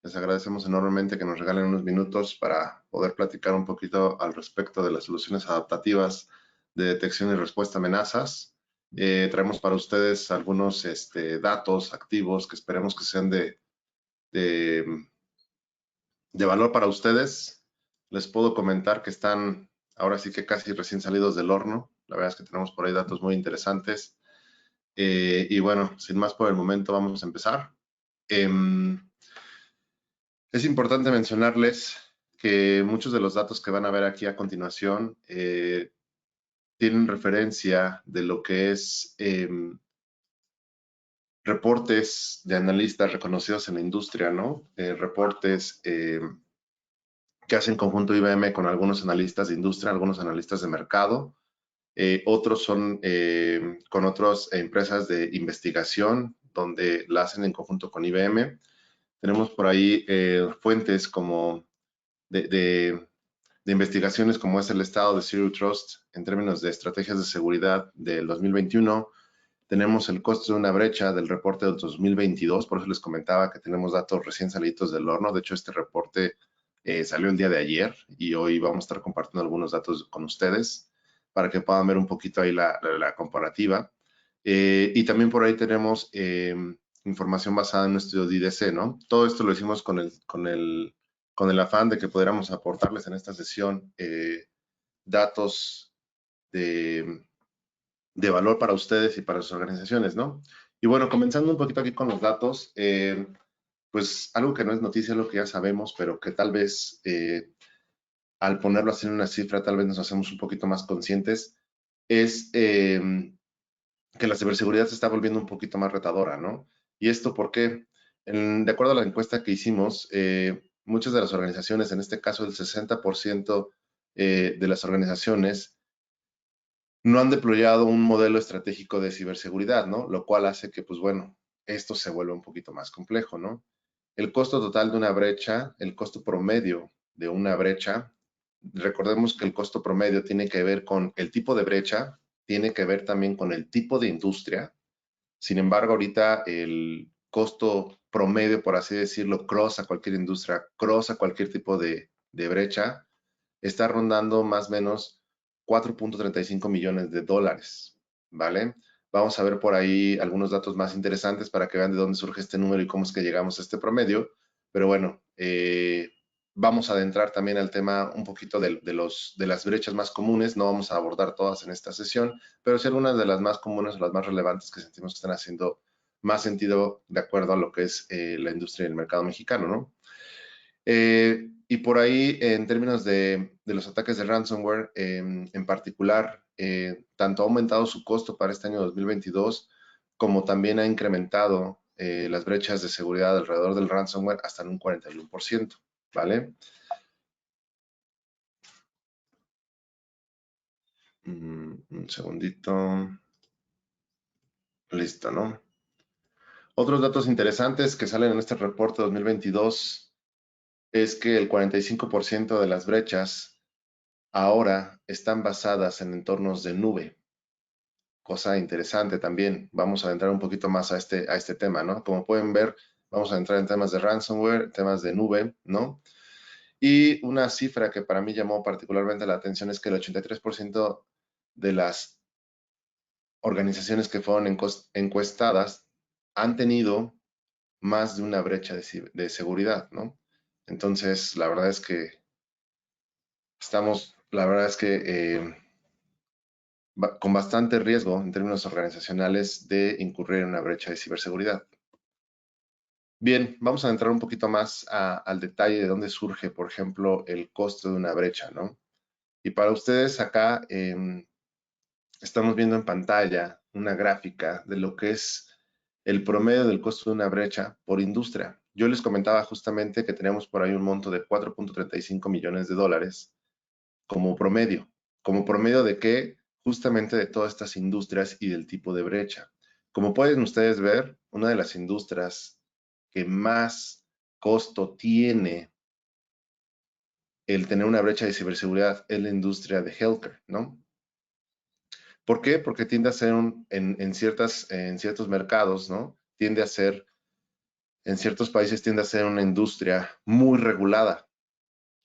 Les agradecemos enormemente que nos regalen unos minutos para poder platicar un poquito al respecto de las soluciones adaptativas de detección y respuesta a amenazas. Traemos para ustedes algunos datos activos que esperemos que sean de valor para ustedes. Les puedo comentar que están ahora sí que casi recién salidos del horno. La verdad es que tenemos por ahí datos muy interesantes. Y bueno, sin más por el momento, vamos a empezar. Es importante mencionarles que muchos de los datos que van a ver aquí a continuación tienen referencia de lo que es reportes de analistas reconocidos en la industria, ¿no? Reportes que hace en conjunto IBM con algunos analistas de industria, algunos analistas de mercado. Otros son con otras empresas de investigación, donde la hacen en conjunto con IBM. Tenemos por ahí fuentes como de investigaciones como es el estado de Zero Trust en términos de estrategias de seguridad del 2021. Tenemos el costo de una brecha del reporte del 2022, por eso les comentaba que tenemos datos recién salidos del horno. De hecho, este reporte salió el día de ayer y hoy vamos a estar compartiendo algunos datos con ustedes para que puedan ver un poquito ahí la comparativa. Y también por ahí tenemos información basada en un estudio de IDC, ¿no? Todo esto lo hicimos con el afán de que pudiéramos aportarles en esta sesión datos de valor para ustedes y para sus organizaciones, ¿no? Y bueno, comenzando un poquito aquí con los datos, pues algo que no es noticia, lo que ya sabemos, pero que tal vez al ponerlo así en una cifra, tal vez nos hacemos un poquito más conscientes, es que la ciberseguridad se está volviendo un poquito más retadora, ¿no? Y esto porque, de acuerdo a la encuesta que hicimos, muchas de las organizaciones, en este caso el 60% de las organizaciones, no han deployado un modelo estratégico de ciberseguridad, ¿no? Lo cual hace que, pues bueno, esto se vuelva un poquito más complejo, ¿no? El costo total de una brecha, el costo promedio de una brecha, recordemos que el costo promedio tiene que ver con el tipo de brecha, tiene que ver también con el tipo de industria. Sin embargo, ahorita el costo promedio, por así decirlo, cross a cualquier industria, cross a cualquier tipo de brecha, está rondando más o menos 4.35 millones de dólares, ¿vale? Vamos a ver por ahí algunos datos más interesantes para que vean de dónde surge este número y cómo es que llegamos a este promedio. Pero bueno, vamos a adentrar también al tema un poquito de las brechas más comunes. No vamos a abordar todas en esta sesión, pero sí algunas de las más comunes o las más relevantes que sentimos que están haciendo más sentido de acuerdo a lo que es la industria y el mercado mexicano, ¿no? Y por ahí, en términos de los ataques de ransomware, en particular, tanto ha aumentado su costo para este año 2022, como también ha incrementado las brechas de seguridad alrededor del ransomware hasta en un 41%, ¿vale? Un segundito. Listo, ¿no? Otros datos interesantes que salen en este reporte 2022 es que el 45% de las brechas ahora están basadas en entornos de nube. Cosa interesante también. Vamos a entrar un poquito más a este tema, ¿no? Como pueden ver, vamos a entrar en temas de ransomware, temas de nube, ¿no? Y una cifra que para mí llamó particularmente la atención es que el 83% de las organizaciones que fueron encuestadas han tenido más de una brecha de seguridad, ¿no? Entonces, la verdad es que con bastante riesgo en términos organizacionales de incurrir en una brecha de ciberseguridad. Bien, vamos a entrar un poquito más al detalle de dónde surge, por ejemplo, el costo de una brecha, ¿no? Y para ustedes acá estamos viendo en pantalla una gráfica de lo que es el promedio del costo de una brecha por industria. Yo les comentaba justamente que tenemos por ahí un monto de 4.35 millones de dólares como promedio. ¿Como promedio de qué? Justamente de todas estas industrias y del tipo de brecha. Como pueden ustedes ver, una de las industrias que más costo tiene el tener una brecha de ciberseguridad es la industria de healthcare, ¿no? ¿Por qué? Porque tiende a ser en ciertos mercados, ¿no? Tiende a ser en ciertos países tiende a ser una industria muy regulada,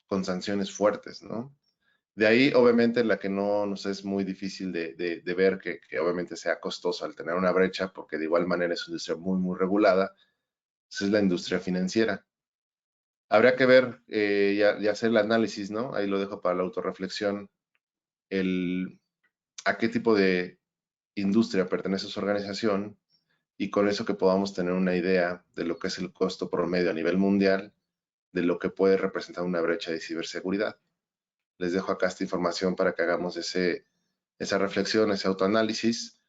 con sanciones fuertes, ¿no? De ahí, obviamente, la que no nos es muy difícil de ver que obviamente sea costoso al tener una brecha, porque de igual manera es una industria muy, muy regulada, esa es la industria financiera. Habría que ver y hacer el análisis, ¿no? Ahí lo dejo para la autorreflexión, el, a qué tipo de industria pertenece su organización y con eso que podamos tener una idea de lo que es el costo promedio a nivel mundial, de lo que puede representar una brecha de ciberseguridad. Les dejo acá esta información para que hagamos esa reflexión, ese autoanálisis.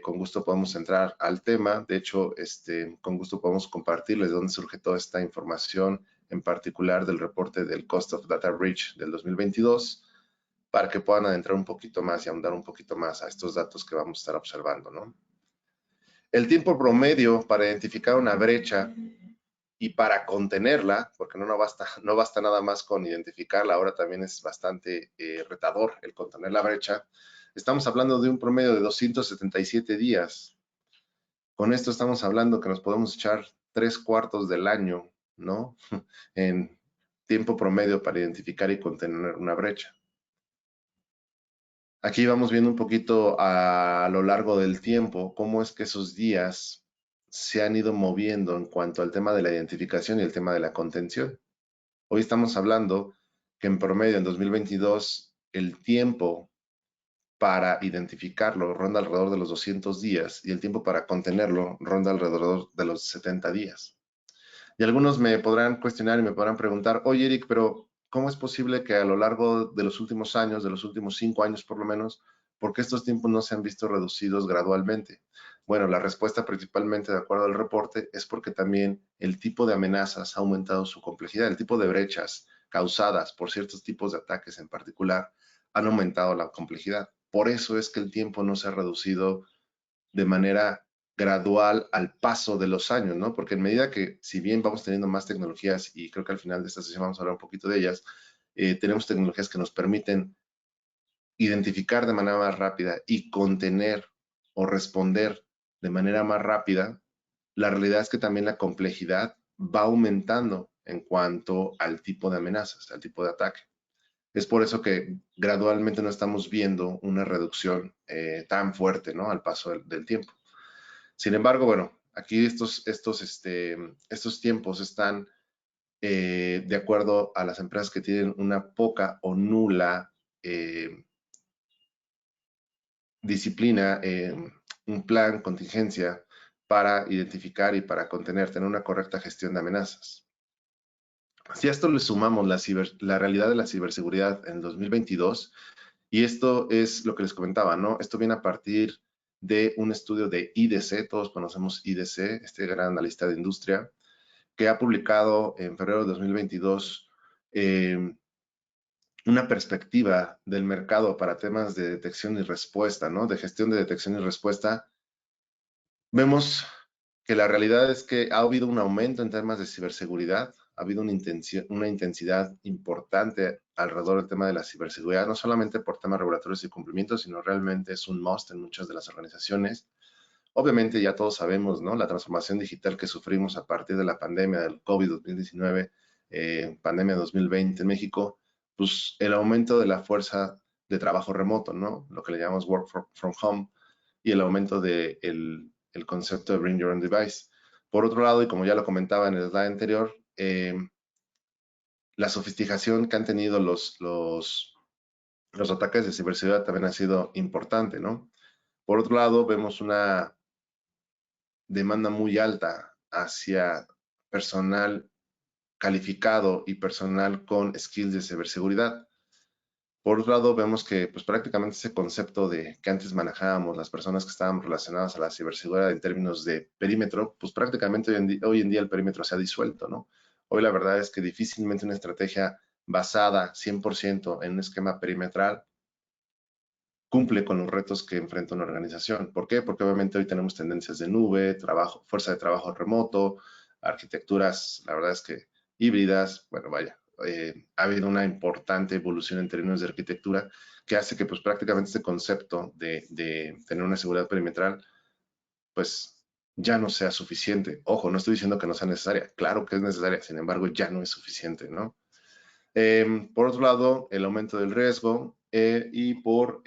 Con gusto podemos entrar al tema. De hecho, con gusto podemos compartirles de dónde surge toda esta información, en particular del reporte del Cost of Data Breach del 2022, para que puedan adentrar un poquito más y ahondar un poquito más a estos datos que vamos a estar observando, ¿no? El tiempo promedio para identificar una brecha y para contenerla, porque no basta nada más con identificarla, ahora también es bastante retador el contener la brecha. Estamos hablando de un promedio de 277 días. Con esto estamos hablando que nos podemos echar 3/4 del año, ¿no? En tiempo promedio para identificar y contener una brecha. Aquí vamos viendo un poquito a lo largo del tiempo cómo es que esos días se han ido moviendo en cuanto al tema de la identificación y el tema de la contención. Hoy estamos hablando que en promedio en 2022 el tiempo para identificarlo ronda alrededor de los 200 días y el tiempo para contenerlo ronda alrededor de los 70 días. Y algunos me podrán cuestionar y me podrán preguntar, oye Eric, pero ¿cómo es posible que a lo largo de los últimos años, de los últimos 5 años por lo menos, por qué estos tiempos no se han visto reducidos gradualmente? Bueno, la respuesta principalmente, de acuerdo al reporte, es porque también el tipo de amenazas ha aumentado su complejidad, el tipo de brechas causadas por ciertos tipos de ataques en particular han aumentado la complejidad. Por eso es que el tiempo no se ha reducido de manera gradual al paso de los años, ¿no? Porque en medida que, si bien vamos teniendo más tecnologías, y creo que al final de esta sesión vamos a hablar un poquito de ellas, tenemos tecnologías que nos permiten identificar de manera más rápida y contener o responder de manera más rápida. La realidad es que también la complejidad va aumentando en cuanto al tipo de amenazas, al tipo de ataque. Es por eso que gradualmente no estamos viendo una reducción tan fuerte, ¿no? Al paso del tiempo. Sin embargo, bueno, aquí estos tiempos están de acuerdo a las empresas que tienen una poca o nula disciplina, un plan, contingencia para identificar y para contener, tener una correcta gestión de amenazas. Si a esto le sumamos la realidad de la ciberseguridad en 2022, y esto es lo que les comentaba, ¿no? Esto viene a partir de un estudio de IDC, todos conocemos IDC, este gran analista de industria, que ha publicado en febrero de 2022 una perspectiva del mercado para temas de detección y respuesta, ¿no? De gestión de detección y respuesta. Vemos que la realidad es que ha habido un aumento en temas de ciberseguridad, ha habido una intensidad importante alrededor del tema de la ciberseguridad, no solamente por temas regulatorios y cumplimientos, sino realmente es un must en muchas de las organizaciones. Obviamente ya todos sabemos, ¿no? La transformación digital que sufrimos a partir de la pandemia del COVID-2019, pandemia 2020 en México, pues el aumento de la fuerza de trabajo remoto, ¿no? Lo que le llamamos from home y el aumento del concepto de Bring Your Own Device. Por otro lado, y como ya lo comentaba en el slide anterior, la sofisticación que han tenido los ataques de ciberseguridad también ha sido importante, ¿no? Por otro lado, vemos una demanda muy alta hacia personal calificado y personal con skills de ciberseguridad. Por otro lado, vemos que pues, prácticamente ese concepto de que antes manejábamos las personas que estaban relacionadas a la ciberseguridad en términos de perímetro, pues prácticamente hoy en día el perímetro se ha disuelto, ¿no? Hoy la verdad es que difícilmente una estrategia basada 100% en un esquema perimetral cumple con los retos que enfrenta una organización. ¿Por qué? Porque obviamente hoy tenemos tendencias de nube, trabajo, fuerza de trabajo remoto, arquitecturas, la verdad es que híbridas, bueno, vaya, ha habido una importante evolución en términos de arquitectura que hace que pues prácticamente este concepto de tener una seguridad perimetral pues ya no sea suficiente. Ojo, no estoy diciendo que no sea necesaria, claro que es necesaria, sin embargo, ya no es suficiente, ¿no? Por otro lado, el aumento del riesgo y por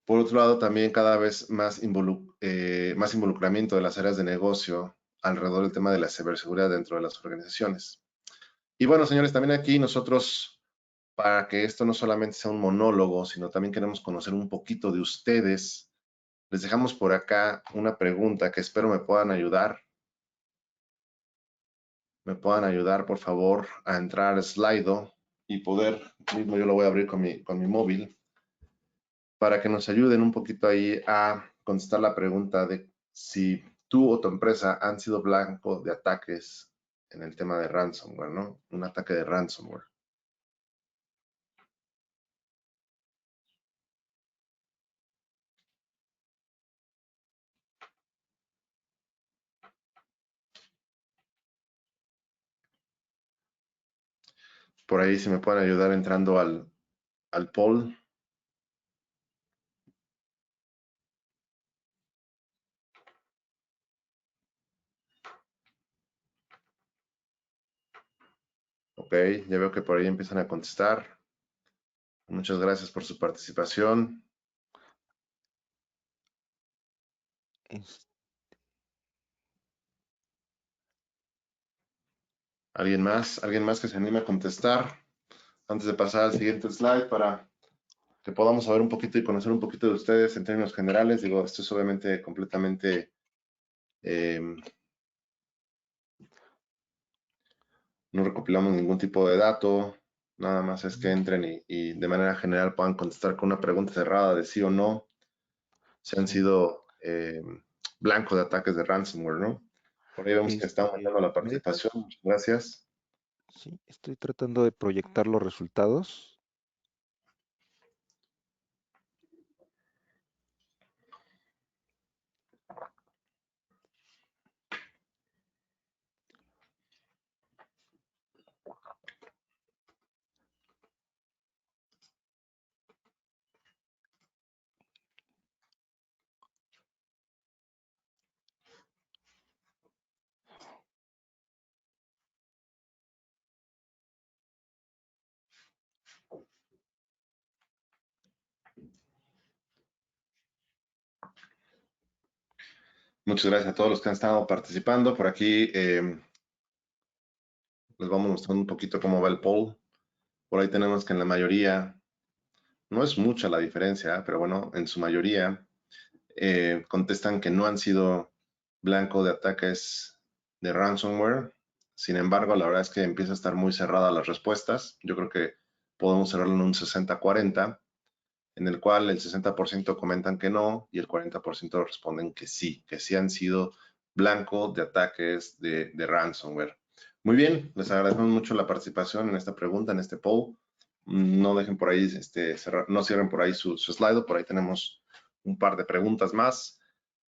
otro lado, también cada vez más, más involucramiento de las áreas de negocio alrededor del tema de la ciberseguridad dentro de las organizaciones. Y bueno, señores, también aquí nosotros, para que esto no solamente sea un monólogo, sino también queremos conocer un poquito de ustedes, les dejamos por acá una pregunta que espero me puedan ayudar. Me puedan ayudar, por favor, a entrar a Slido y poder, mismo yo lo voy a abrir con mi móvil, para que nos ayuden un poquito ahí a contestar la pregunta de si tú o tu empresa han sido blanco de ataques en el tema de ransomware, ¿no? Un ataque de ransomware. Por ahí si me pueden ayudar entrando al poll. Ok, ya veo que por ahí empiezan a contestar. Muchas gracias por su participación. Es- ¿Alguien más? ¿Alguien más que se anime a contestar? Antes de pasar al siguiente slide para que podamos saber un poquito y conocer un poquito de ustedes en términos generales. Digo, esto es obviamente completamente, no recopilamos ningún tipo de dato, nada más es que entren y de manera general puedan contestar con una pregunta cerrada de sí o no, si han sí. sido blancos de ataques de ransomware, ¿no? Por ahí vemos que está aumentando la Ahorita participación, muchas gracias. sí, estoy tratando de proyectar los resultados. Muchas gracias a todos los que han estado participando. Por aquí les vamos mostrando un poquito cómo va el poll. Por ahí tenemos que en la mayoría, no es mucha la diferencia, pero bueno, en su mayoría contestan que no han sido blanco de ataques de ransomware. Sin embargo, la verdad es que empieza a estar muy cerrada las respuestas. Yo creo que podemos cerrarlo en un 60-40, en el cual el 60% comentan que no y el 40% responden que sí han sido blanco de ataques de ransomware. Muy bien, les agradecemos mucho la participación en esta pregunta, en este poll. No dejen por ahí, no cierren por ahí su slide, por ahí tenemos un par de preguntas más.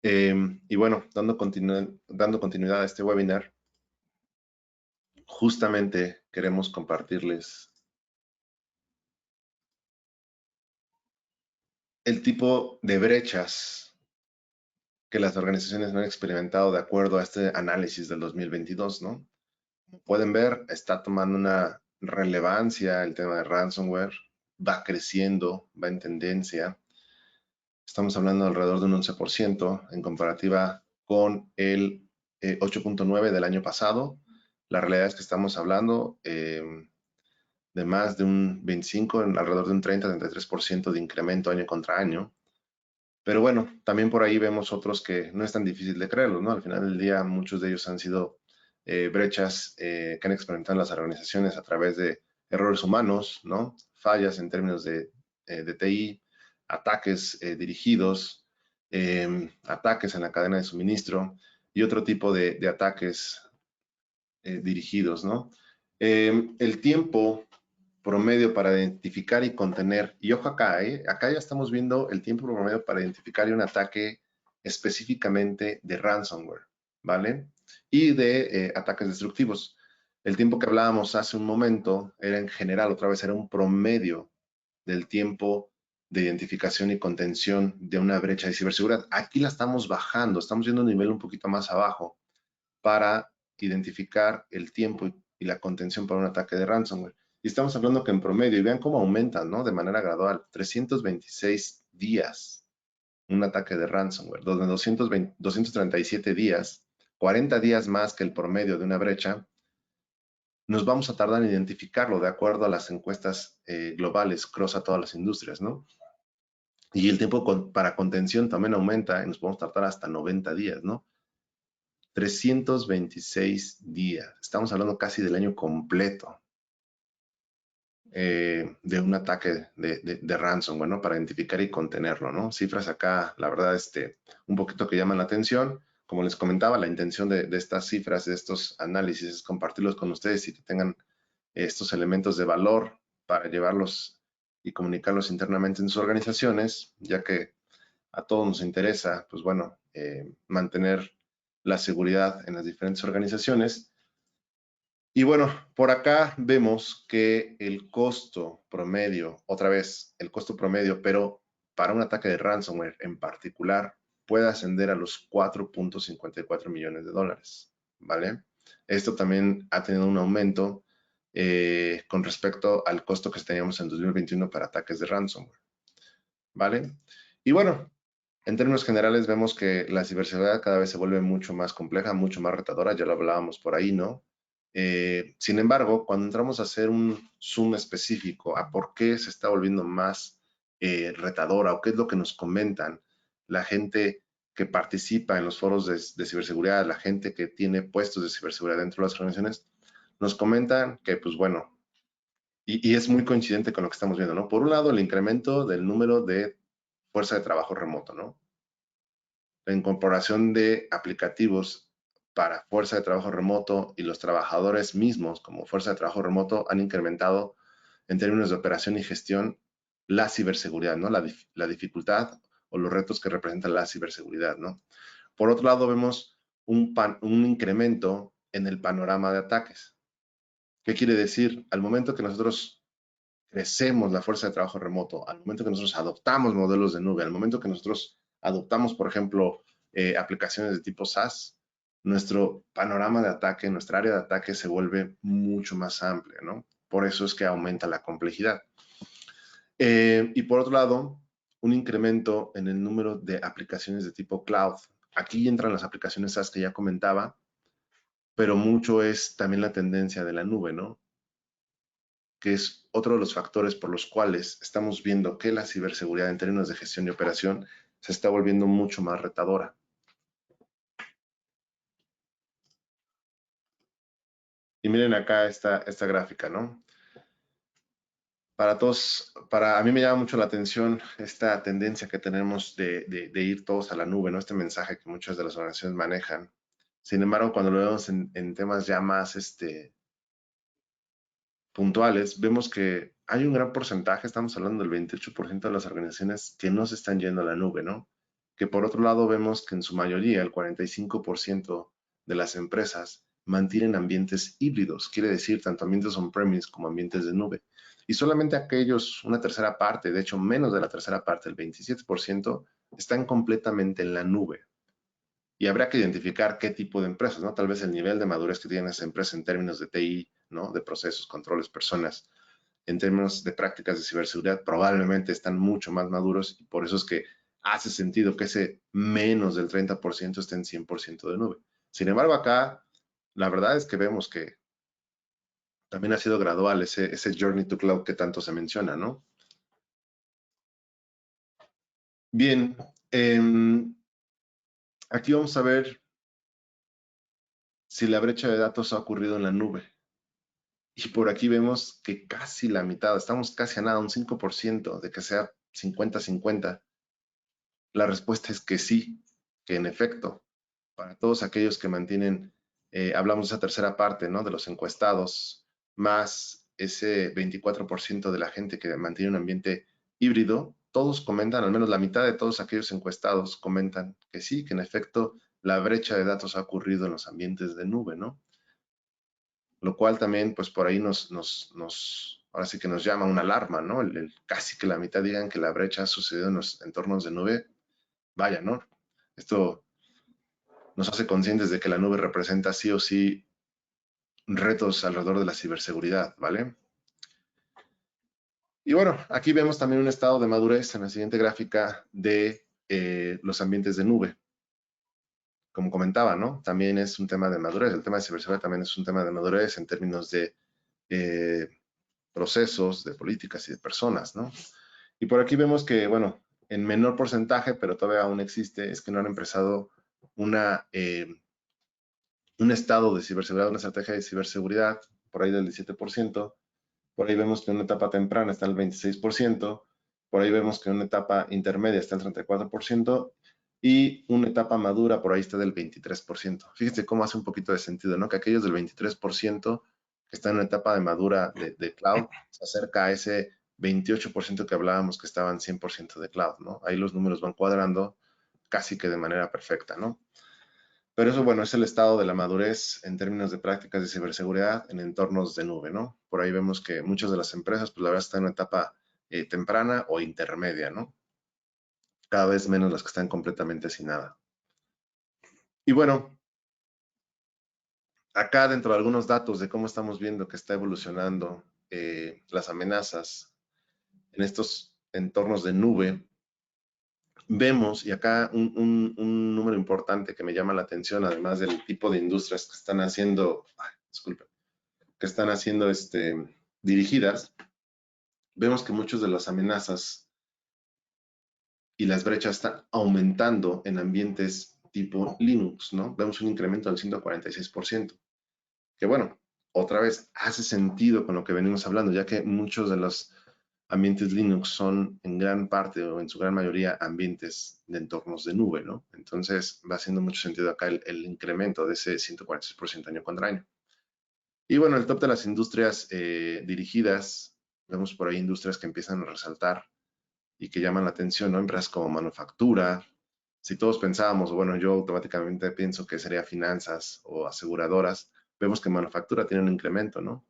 Y bueno, dando continuidad a este webinar, justamente queremos compartirles el tipo de brechas que las organizaciones han experimentado de acuerdo a este análisis del 2022, ¿no? Como pueden ver, está tomando una relevancia el tema de ransomware, va creciendo, va en tendencia. Estamos hablando de alrededor de un 11% en comparativa con el 8.9 del año pasado. La realidad es que estamos hablando de más de un 25, alrededor de un 30-33% de incremento año contra año. Pero bueno, también por ahí vemos otros que no es tan difícil de creerlos, ¿no? Al final del día, muchos de ellos han sido brechas que han experimentado las organizaciones a través de errores humanos, ¿no? Fallas en términos de TI, ataques dirigidos, ataques en la cadena de suministro y otro tipo de ataques dirigidos, ¿no? El tiempo promedio para identificar y contener, y ojo acá, acá ya estamos viendo el tiempo promedio para identificar un ataque específicamente de ransomware, ¿vale? Y de ataques destructivos. El tiempo que hablábamos hace un momento era en general, otra vez era un promedio del tiempo de identificación y contención de una brecha de ciberseguridad. Aquí la estamos bajando, estamos yendo a un nivel un poquito más abajo para identificar el tiempo y la contención para un ataque de ransomware. Y estamos hablando que en promedio, y vean cómo aumentan, ¿no? De manera gradual, 326 días un ataque de ransomware, donde 237 días, 40 días más que el promedio de una brecha, nos vamos a tardar en identificarlo de acuerdo a las encuestas globales, cross a todas las industrias, ¿no? Y el tiempo para contención también aumenta y nos podemos tardar hasta 90 días, ¿no? 326 días. Estamos hablando casi del año completo de un ataque de ransomware, ¿no? Para identificar y contenerlo, ¿no? Cifras acá, la verdad, un poquito que llaman la atención. Como les comentaba, la intención de estas cifras, de estos análisis, es compartirlos con ustedes y que tengan estos elementos de valor para llevarlos y comunicarlos internamente en sus organizaciones, ya que a todos nos interesa, pues bueno, mantener la seguridad en las diferentes organizaciones. Y bueno, por acá vemos que el costo promedio, otra vez, el costo promedio, pero para un ataque de ransomware en particular, puede ascender a los 4.54 millones de dólares, ¿vale? Esto también ha tenido un aumento con respecto al costo que teníamos en 2021 para ataques de ransomware, ¿vale? Y bueno, en términos generales vemos que la ciberseguridad cada vez se vuelve mucho más compleja, mucho más retadora, ya lo hablábamos por ahí, ¿no? Sin embargo, cuando entramos a hacer un zoom específico a por qué se está volviendo más retadora o qué es lo que nos comentan la gente que participa en los foros de ciberseguridad, la gente que tiene puestos de ciberseguridad dentro de las organizaciones, nos comentan que, pues bueno, y es muy coincidente con lo que estamos viendo, ¿no? Por un lado, el incremento del número de fuerza de trabajo remoto, ¿no? La incorporación de aplicativos para fuerza de trabajo remoto y los trabajadores mismos como fuerza de trabajo remoto han incrementado en términos de operación y gestión la ciberseguridad, ¿no? La dificultad o los retos que representa la ciberseguridad, ¿no? Por otro lado, vemos un incremento en el panorama de ataques. ¿Qué quiere decir? Al momento que nosotros crecemos la fuerza de trabajo remoto, al momento que nosotros adoptamos modelos de nube, al momento que nosotros adoptamos, por ejemplo, aplicaciones de tipo SaaS, nuestro panorama de ataque, nuestra área de ataque se vuelve mucho más amplia, ¿no? Por eso es que aumenta la complejidad. Y por otro lado, un incremento en el número de aplicaciones de tipo cloud. Aquí entran las aplicaciones SaaS que ya comentaba, pero mucho es también la tendencia de la nube, ¿no? Que es otro de los factores por los cuales estamos viendo que la ciberseguridad en términos de gestión y operación se está volviendo mucho más retadora. Y miren acá esta gráfica, ¿no? Para todos, a mí me llama mucho la atención esta tendencia que tenemos de ir todos a la nube, ¿no? Este mensaje que muchas de las organizaciones manejan. Sin embargo, cuando lo vemos en temas ya más puntuales, vemos que hay un gran porcentaje, estamos hablando del 28% de las organizaciones que no se están yendo a la nube, ¿no? Que por otro lado vemos que en su mayoría, el 45% de las empresas mantienen ambientes híbridos, quiere decir tanto ambientes on-premise como ambientes de nube. Y solamente aquellos, una tercera parte, de hecho menos de la tercera parte, el 27%, están completamente en la nube. Y habrá que identificar qué tipo de empresas, ¿no? Tal vez el nivel de madurez que tiene esa empresa en términos de TI, ¿no? De procesos, controles, personas, en términos de prácticas de ciberseguridad, probablemente están mucho más maduros y por eso es que hace sentido que ese menos del 30% esté en 100% de nube. Sin embargo, acá la verdad es que vemos que también ha sido gradual ese journey to cloud que tanto se menciona, ¿no? Bien, aquí vamos a ver si la brecha de datos ha ocurrido en la nube. Y por aquí vemos que casi la mitad, estamos casi a nada, un 5% de que sea 50-50. La respuesta es que sí, que en efecto, para todos aquellos que mantienen, hablamos de esa tercera parte, ¿no? De los encuestados, más ese 24% de la gente que mantiene un ambiente híbrido, todos comentan, al menos la mitad de todos aquellos encuestados comentan que sí, que en efecto la brecha de datos ha ocurrido en los ambientes de nube, ¿no? Lo cual también, pues por ahí nos ahora sí que nos llama una alarma, ¿no? Casi que la mitad digan que la brecha ha sucedido en los entornos de nube. Vaya, ¿no? Esto nos hace conscientes de que la nube representa sí o sí retos alrededor de la ciberseguridad, ¿vale? Y bueno, aquí vemos también un estado de madurez en la siguiente gráfica de los ambientes de nube. Como comentaba, ¿no? También es un tema de madurez. El tema de ciberseguridad también es un tema de madurez en términos de eh, procesos, de políticas y de personas, ¿no? Y por aquí vemos que, bueno, en menor porcentaje, pero todavía aún existe, es que no han empezado un estado de ciberseguridad, una estrategia de ciberseguridad, por ahí del 17%. Por ahí vemos que en una etapa temprana está el 26%, por ahí vemos que en una etapa intermedia está el 34% y una etapa madura por ahí está del 23%. Fíjense cómo hace un poquito de sentido, ¿no? Que aquellos del 23% que están en una etapa de madura de cloud se acerca a ese 28% que hablábamos que estaban 100% de cloud, ¿no? Ahí los números van cuadrando casi que de manera perfecta, ¿no? Pero eso, bueno, es el estado de la madurez en términos de prácticas de ciberseguridad en entornos de nube, ¿no? Por ahí vemos que muchas de las empresas, pues la verdad, están en una etapa temprana o intermedia, ¿no? Cada vez menos las que están completamente sin nada. Y bueno, acá dentro de algunos datos de cómo estamos viendo que está evolucionando las amenazas en estos entornos de nube, vemos, y acá un número importante que me llama la atención, además del tipo de industrias que están haciendo, disculpen, que están haciendo dirigidas, vemos que muchas de las amenazas y las brechas están aumentando en ambientes tipo Linux, ¿no? Vemos un incremento del 146%, que bueno, otra vez hace sentido con lo que venimos hablando, ya que muchos de los ambientes Linux son en gran parte o en su gran mayoría ambientes de entornos de nube, ¿no? Entonces va haciendo mucho sentido acá el incremento de ese 146% año contra año. Y bueno, el top de las industrias dirigidas, vemos por ahí industrias que empiezan a resaltar y que llaman la atención, ¿no? Empresas como manufactura. Si todos pensábamos, bueno, yo automáticamente pienso que sería finanzas o aseguradoras, vemos que manufactura tiene un incremento, ¿no?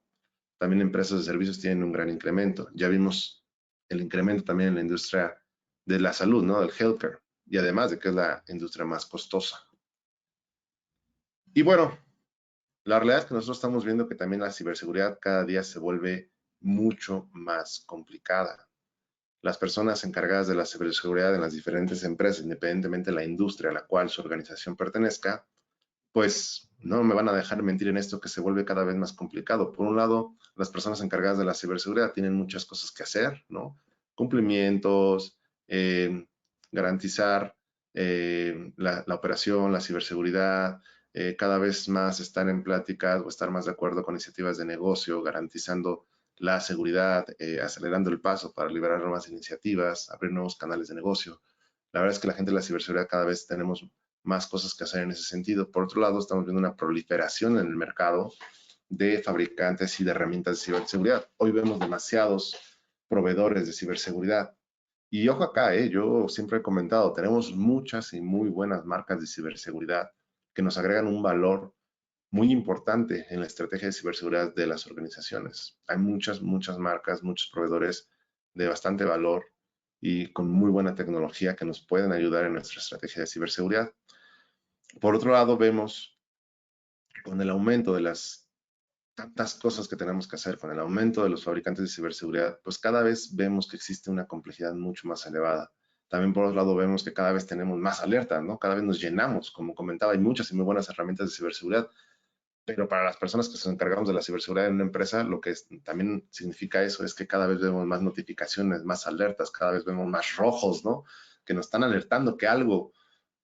También empresas de servicios tienen un gran incremento. Ya vimos el incremento también en la industria de la salud, ¿no? Del healthcare. Y además de que es la industria más costosa. Y bueno, la realidad es que nosotros estamos viendo que también la ciberseguridad cada día se vuelve mucho más complicada. Las personas encargadas de la ciberseguridad en las diferentes empresas, independientemente de la industria a la cual su organización pertenezca, pues no me van a dejar mentir en esto que se vuelve cada vez más complicado. Por un lado, las personas encargadas de la ciberseguridad tienen muchas cosas que hacer, ¿no? Cumplimientos, garantizar la operación, la ciberseguridad, cada vez más estar en pláticas o estar más de acuerdo con iniciativas de negocio, garantizando la seguridad, acelerando el paso para liberar nuevas iniciativas, abrir nuevos canales de negocio. La verdad es que la gente de la ciberseguridad cada vez tenemos más cosas que hacer en ese sentido. Por otro lado, estamos viendo una proliferación en el mercado de fabricantes y de herramientas de ciberseguridad. Hoy vemos demasiados proveedores de ciberseguridad. Y ojo acá, yo siempre he comentado, tenemos muchas y muy buenas marcas de ciberseguridad que nos agregan un valor muy importante en la estrategia de ciberseguridad de las organizaciones. Hay muchas, muchas marcas, muchos proveedores de bastante valor y con muy buena tecnología que nos pueden ayudar en nuestra estrategia de ciberseguridad. Por otro lado, vemos con el aumento de las tantas cosas que tenemos que hacer, con el aumento de los fabricantes de ciberseguridad, pues cada vez vemos que existe una complejidad mucho más elevada. También por otro lado vemos que cada vez tenemos más alertas, ¿no? Cada vez nos llenamos, como comentaba, hay muchas y muy buenas herramientas de ciberseguridad, pero para las personas que nos encargamos de la ciberseguridad en una empresa, lo que también significa eso es que cada vez vemos más notificaciones, más alertas, cada vez vemos más rojos, ¿no? Que nos están alertando que algo,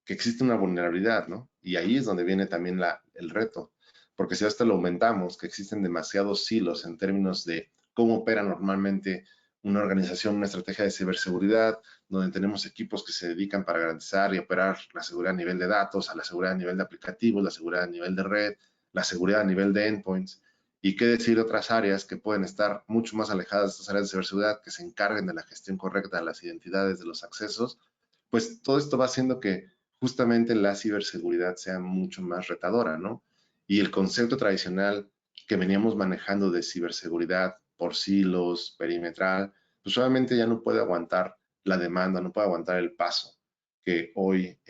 que existe una vulnerabilidad, ¿no? Y ahí es donde viene también el reto, porque si a esto lo aumentamos, que existen demasiados silos en términos de cómo opera normalmente una organización, una estrategia de ciberseguridad, donde tenemos equipos que se dedican para garantizar y operar la seguridad a nivel de datos, a la seguridad a nivel de aplicativos, la seguridad a nivel de red, la seguridad a nivel de endpoints, y qué decir de otras áreas que pueden estar mucho más alejadas de estas áreas de ciberseguridad, que se encarguen de la gestión correcta de las identidades, de los accesos, pues todo esto va haciendo que justamente la ciberseguridad sea mucho más retadora, ¿no? Y el concepto tradicional que veníamos manejando de ciberseguridad por silos, perimetral, pues obviamente ya no puede aguantar la demanda, no puede aguantar el paso que hoy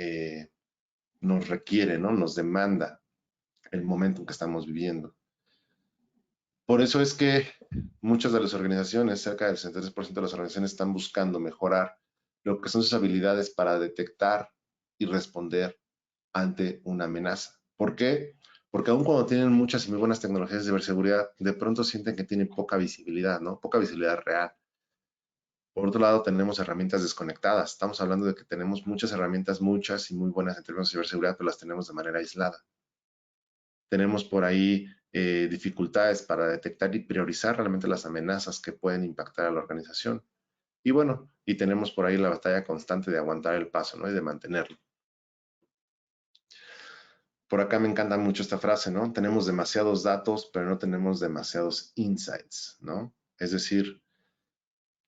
nos requiere, ¿no? Nos demanda el momento en que estamos viviendo. Por eso es que muchas de las organizaciones, cerca del 63% de las organizaciones, están buscando mejorar lo que son sus habilidades para detectar y responder ante una amenaza. ¿Por qué? Porque aun cuando tienen muchas y muy buenas tecnologías de ciberseguridad, de pronto sienten que tienen poca visibilidad, ¿no? Poca visibilidad real. Por otro lado, tenemos herramientas desconectadas. Estamos hablando de que tenemos muchas herramientas, muchas y muy buenas en términos de ciberseguridad, pero las tenemos de manera aislada. Tenemos por ahí dificultades para detectar y priorizar realmente las amenazas que pueden impactar a la organización. Y bueno, y tenemos por ahí la batalla constante de aguantar el paso, ¿no? Y de mantenerlo. Por acá me encanta mucho esta frase, ¿no? Tenemos demasiados datos, pero no tenemos demasiados insights, ¿no? Es decir,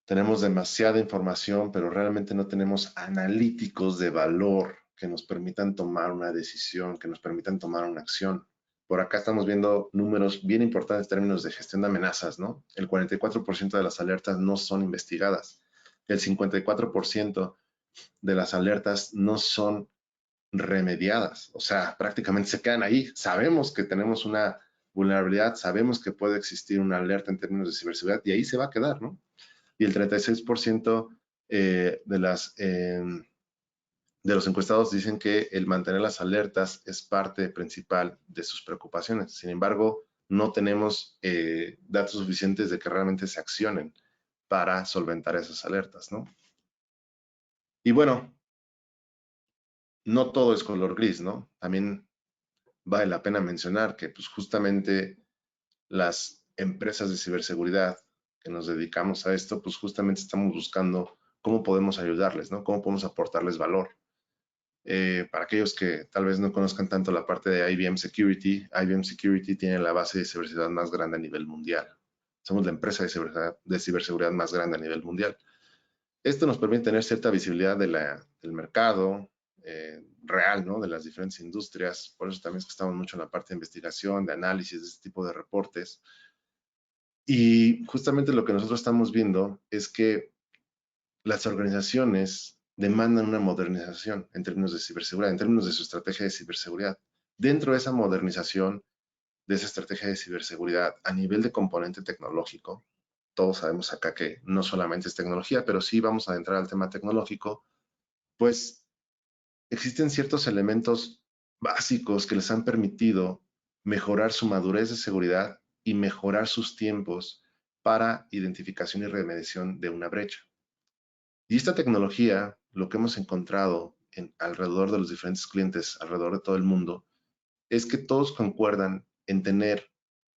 tenemos demasiada información, pero realmente no tenemos analíticos de valor que nos permitan tomar una decisión, que nos permitan tomar una acción. Por acá estamos viendo números bien importantes en términos de gestión de amenazas, ¿no? El 44% de las alertas no son investigadas. El 54% de las alertas no son remediadas. O sea, prácticamente se quedan ahí. Sabemos que tenemos una vulnerabilidad, sabemos que puede existir una alerta en términos de ciberseguridad y ahí se va a quedar, ¿no? Y el 36% de los encuestados dicen que el mantener las alertas es parte principal de sus preocupaciones. Sin embargo, no tenemos datos suficientes de que realmente se accionen para solventar esas alertas, ¿no? Y bueno, no todo es color gris, ¿no? También vale la pena mencionar que pues justamente las empresas de ciberseguridad que nos dedicamos a esto, pues justamente estamos buscando cómo podemos ayudarles, ¿no? Cómo podemos aportarles valor. Para aquellos que tal vez no conozcan tanto la parte de IBM Security tiene la base de ciberseguridad más grande a nivel mundial. Somos la empresa de ciberseguridad más grande a nivel mundial. Esto nos permite tener cierta visibilidad del mercado real, ¿no? De las diferentes industrias. Por eso también es que estamos mucho en la parte de investigación, de análisis, de este tipo de reportes. Y justamente lo que nosotros estamos viendo es que las organizaciones demandan una modernización en términos de ciberseguridad, en términos de su estrategia de ciberseguridad. Dentro de esa modernización, de esa estrategia de ciberseguridad a nivel de componente tecnológico, todos sabemos acá que no solamente es tecnología, pero sí vamos a entrar al tema tecnológico, pues existen ciertos elementos básicos que les han permitido mejorar su madurez de seguridad y mejorar sus tiempos para identificación y remediación de una brecha. Y esta tecnología, lo que hemos encontrado alrededor de los diferentes clientes, alrededor de todo el mundo, es que todos concuerdan en tener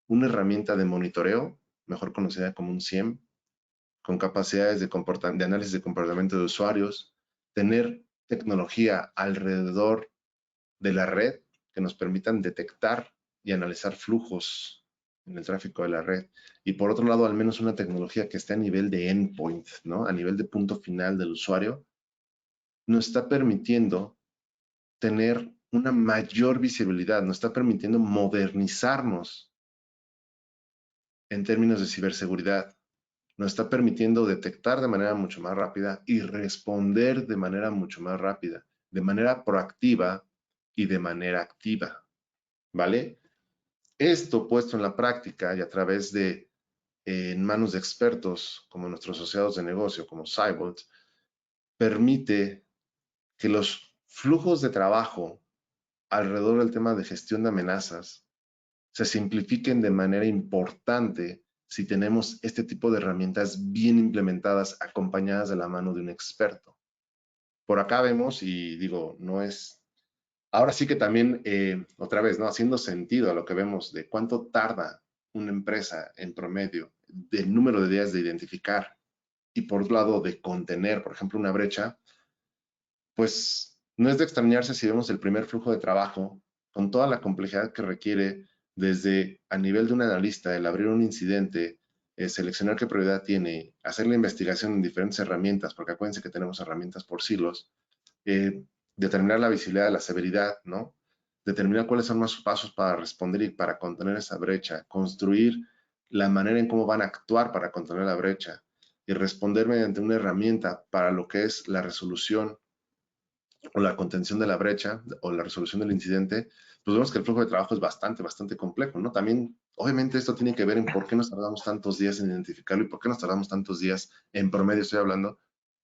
una herramienta de monitoreo, mejor conocida como un SIEM, con capacidades de análisis de comportamiento de usuarios, tener tecnología alrededor de la red que nos permitan detectar y analizar flujos en el tráfico de la red. Y por otro lado, al menos una tecnología que esté a nivel de endpoint, ¿no? A nivel de punto final del usuario, nos está permitiendo tener una mayor visibilidad, nos está permitiendo modernizarnos en términos de ciberseguridad, nos está permitiendo detectar de manera mucho más rápida y responder de manera mucho más rápida, de manera proactiva y de manera activa, ¿vale? Esto puesto en la práctica y a través de en manos de expertos como nuestros asociados de negocio, como Cybolt, permite que los flujos de trabajo alrededor del tema de gestión de amenazas se simplifiquen de manera importante si tenemos este tipo de herramientas bien implementadas acompañadas de la mano de un experto. Por acá vemos, y digo, no es, ahora sí que también, otra vez, ¿no? Haciendo sentido a lo que vemos de cuánto tarda una empresa en promedio, del número de días de identificar y por otro lado de contener, por ejemplo, una brecha, pues no es de extrañarse si vemos el primer flujo de trabajo con toda la complejidad que requiere desde a nivel de un analista, el abrir un incidente, seleccionar qué prioridad tiene, hacer la investigación en diferentes herramientas, porque acuérdense que tenemos herramientas por silos, determinar la visibilidad de la severidad, ¿no? Determinar cuáles son los pasos para responder y para contener esa brecha, construir la manera en cómo van a actuar para contener la brecha y responder mediante una herramienta para lo que es la resolución o la contención de la brecha o la resolución del incidente, pues vemos que el flujo de trabajo es bastante complejo, ¿no? También, obviamente, esto tiene que ver en por qué nos tardamos tantos días en identificarlo y por qué nos tardamos tantos días, en promedio estoy hablando,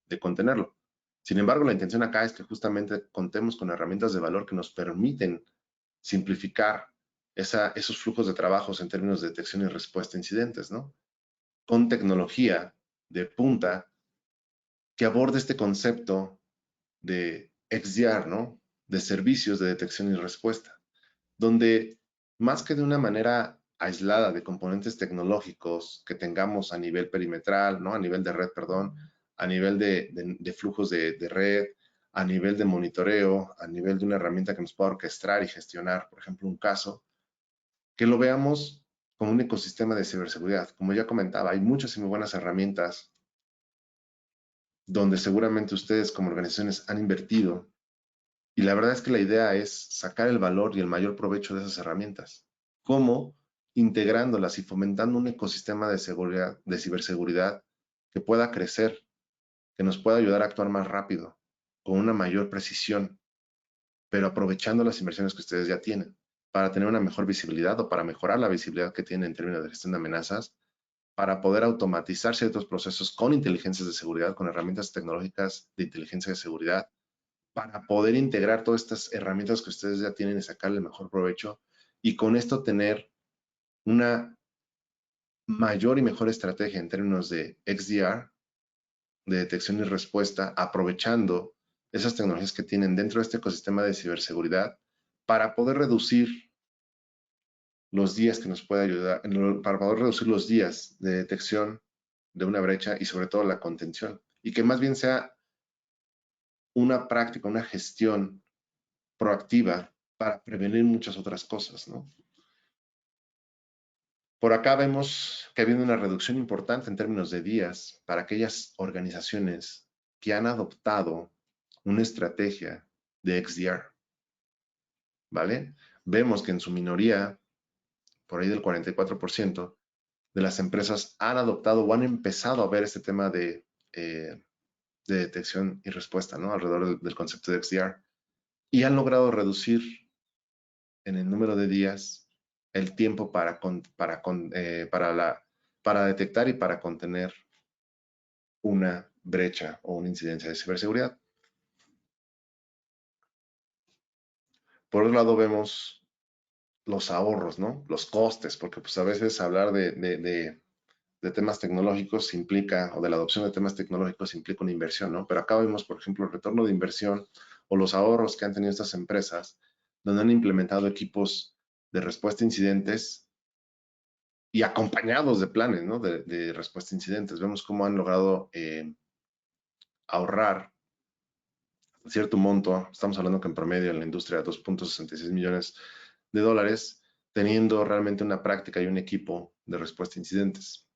de contenerlo. Sin embargo, la intención acá es que justamente contemos con herramientas de valor que nos permiten simplificar esos flujos de trabajos en términos de detección y respuesta a incidentes, ¿no? Con tecnología de punta que aborde este concepto de XDR, ¿no? De servicios de detección y respuesta, donde más que de una manera aislada de componentes tecnológicos que tengamos a nivel perimetral, ¿no? A nivel de red, perdón, a nivel de flujos de red, a nivel de monitoreo, a nivel de una herramienta que nos pueda orquestar y gestionar, por ejemplo, un caso, que lo veamos como un ecosistema de ciberseguridad. Como ya comentaba, hay muchas y muy buenas herramientas donde seguramente ustedes como organizaciones han invertido. Y la verdad es que la idea es sacar el valor y el mayor provecho de esas herramientas. ¿Cómo? Integrándolas y fomentando un ecosistema de seguridad, de ciberseguridad que pueda crecer, que nos pueda ayudar a actuar más rápido, con una mayor precisión, pero aprovechando las inversiones que ustedes ya tienen, para tener una mejor visibilidad o para mejorar la visibilidad que tienen en términos de gestión de amenazas, para poder automatizar ciertos procesos con inteligencias de seguridad, con herramientas tecnológicas de inteligencia de seguridad, para poder integrar todas estas herramientas que ustedes ya tienen y sacarle el mejor provecho y con esto tener una mayor y mejor estrategia en términos de XDR, de detección y respuesta, aprovechando esas tecnologías que tienen dentro de este ecosistema de ciberseguridad para poder reducir los días que nos puede ayudar, para poder reducir los días de detección de una brecha y sobre todo la contención. Y que más bien sea una práctica, una gestión proactiva para prevenir muchas otras cosas, ¿no? Por acá vemos que ha habido una reducción importante en términos de días para aquellas organizaciones que han adoptado una estrategia de XDR, ¿vale? Vemos que en su minoría, por ahí del 44% de las empresas han adoptado o han empezado a ver este tema de detección y respuesta, ¿no? Alrededor del concepto de XDR y han logrado reducir en el número de días el tiempo para detectar y para contener una brecha o una incidencia de ciberseguridad. Por otro lado vemos los ahorros, ¿no? Los costes, porque pues a veces hablar de temas tecnológicos implica, o de la adopción de temas tecnológicos implica una inversión, ¿no? Pero acá vemos, por ejemplo, el retorno de inversión o los ahorros que han tenido estas empresas, donde han implementado equipos de respuesta a incidentes y acompañados de planes, ¿no? De respuesta a incidentes. Vemos cómo han logrado ahorrar cierto monto, estamos hablando que en promedio en la industria 2.66 millones de dólares, teniendo realmente una práctica y un equipo de respuesta a incidentes.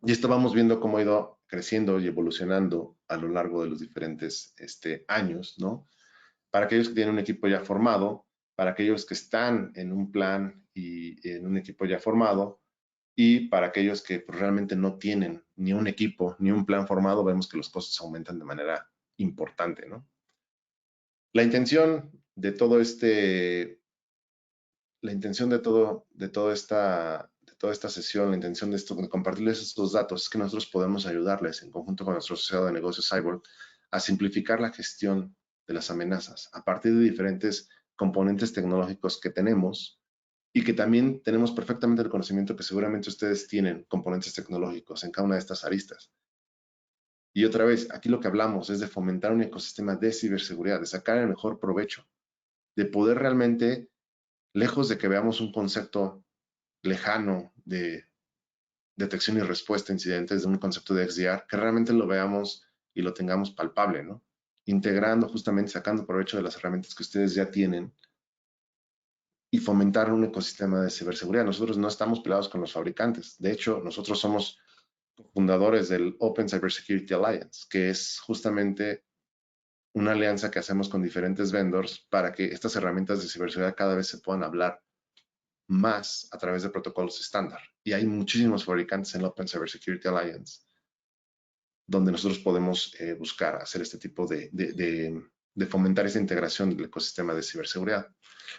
Y esto vamos viendo cómo ha ido creciendo y evolucionando a lo largo de los diferentes años, ¿no? Para aquellos que tienen un equipo ya formado, para aquellos que están en un plan y en un equipo ya formado, y para aquellos que pues, realmente no tienen ni un equipo ni un plan formado, vemos que los costos aumentan de manera importante, ¿no? La intención de todo la intención de toda esta sesión, la intención de esto, de compartirles estos datos, es que nosotros podemos ayudarles en conjunto con nuestro asociado de negocios Cyborg a simplificar la gestión de las amenazas a partir de diferentes componentes tecnológicos que tenemos y que también tenemos perfectamente el conocimiento que seguramente ustedes tienen componentes tecnológicos en cada una de estas aristas. Y otra vez, aquí lo que hablamos es de fomentar un ecosistema de ciberseguridad, de sacar el mejor provecho, de poder realmente, lejos de que veamos un concepto lejano de detección y respuesta a incidentes, de un concepto de XDR, que realmente lo veamos y lo tengamos palpable, ¿no? Integrando, justamente sacando provecho de las herramientas que ustedes ya tienen y fomentar un ecosistema de ciberseguridad. Nosotros no estamos peleados con los fabricantes. De hecho, nosotros somos fundadores del Open Cybersecurity Alliance, que es justamente una alianza que hacemos con diferentes vendors para que estas herramientas de ciberseguridad cada vez se puedan hablar más a través de protocolos estándar. Y hay muchísimos fabricantes en la Open Cybersecurity Alliance donde nosotros podemos buscar hacer este tipo de fomentar esa integración del ecosistema de ciberseguridad.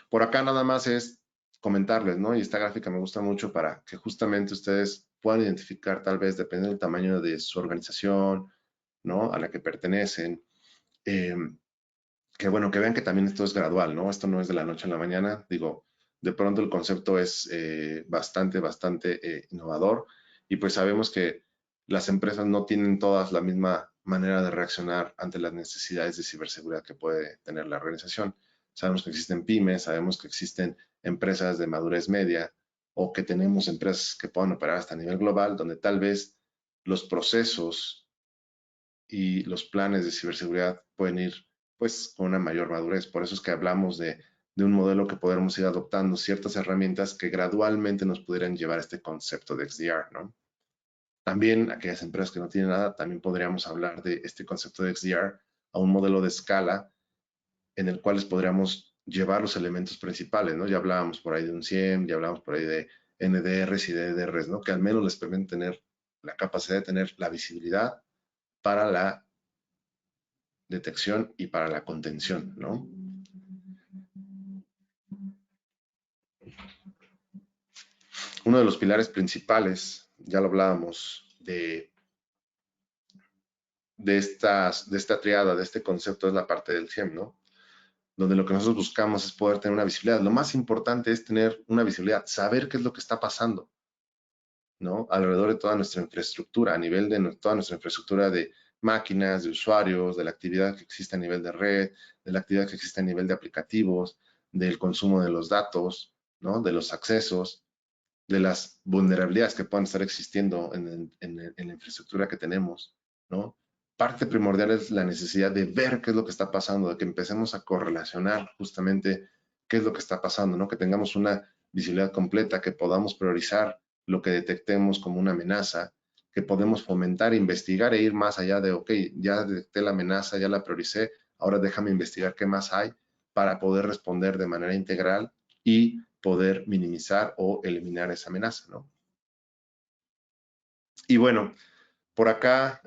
Por acá nada más es comentarles, ¿no? Y esta gráfica me gusta mucho para que justamente ustedes puedan identificar, tal vez, dependiendo del tamaño de su organización, ¿no? A la que pertenecen. Que bueno, que vean que también esto es gradual, ¿no? Esto no es de la noche a la mañana. Digo, de pronto el concepto es bastante innovador y pues sabemos que las empresas no tienen todas la misma manera de reaccionar ante las necesidades de ciberseguridad que puede tener la organización. Sabemos que existen pymes, sabemos que existen empresas de madurez media o que tenemos empresas que puedan operar hasta a nivel global, donde tal vez los procesos y los planes de ciberseguridad pueden ir pues con una mayor madurez. Por eso es que hablamos de un modelo que podremos ir adoptando ciertas herramientas que gradualmente nos pudieran llevar a este concepto de XDR, ¿no? También aquellas empresas que no tienen nada, también podríamos hablar de este concepto de XDR a un modelo de escala en el cual podríamos llevar los elementos principales, ¿no? Ya hablábamos por ahí de un SIEM, ya hablábamos por ahí de NDRs y DDRs, ¿no? Que al menos les permiten tener la capacidad de tener la visibilidad para la detección y para la contención, ¿no? Uno de los pilares principales, ya lo hablábamos, de esta triada, de este concepto, es la parte del SIEM, ¿no? Donde lo que nosotros buscamos es poder tener una visibilidad. Lo más importante es tener una visibilidad, saber qué es lo que está pasando, ¿no? Alrededor de toda nuestra infraestructura, a nivel de toda nuestra infraestructura de máquinas, de usuarios, de la actividad que existe a nivel de red, de la actividad que existe a nivel de aplicativos, del consumo de los datos, ¿no? De los accesos, de las vulnerabilidades que puedan estar existiendo en la infraestructura que tenemos, ¿no? Parte primordial es la necesidad de ver qué es lo que está pasando, de que empecemos a correlacionar justamente qué es lo que está pasando, ¿no? Que tengamos una visibilidad completa, que podamos priorizar lo que detectemos como una amenaza, que podemos fomentar, investigar e ir más allá de, ok, ya detecté la amenaza, ya la prioricé, ahora déjame investigar qué más hay para poder responder de manera integral y poder minimizar o eliminar esa amenaza, ¿no? Y bueno, por acá,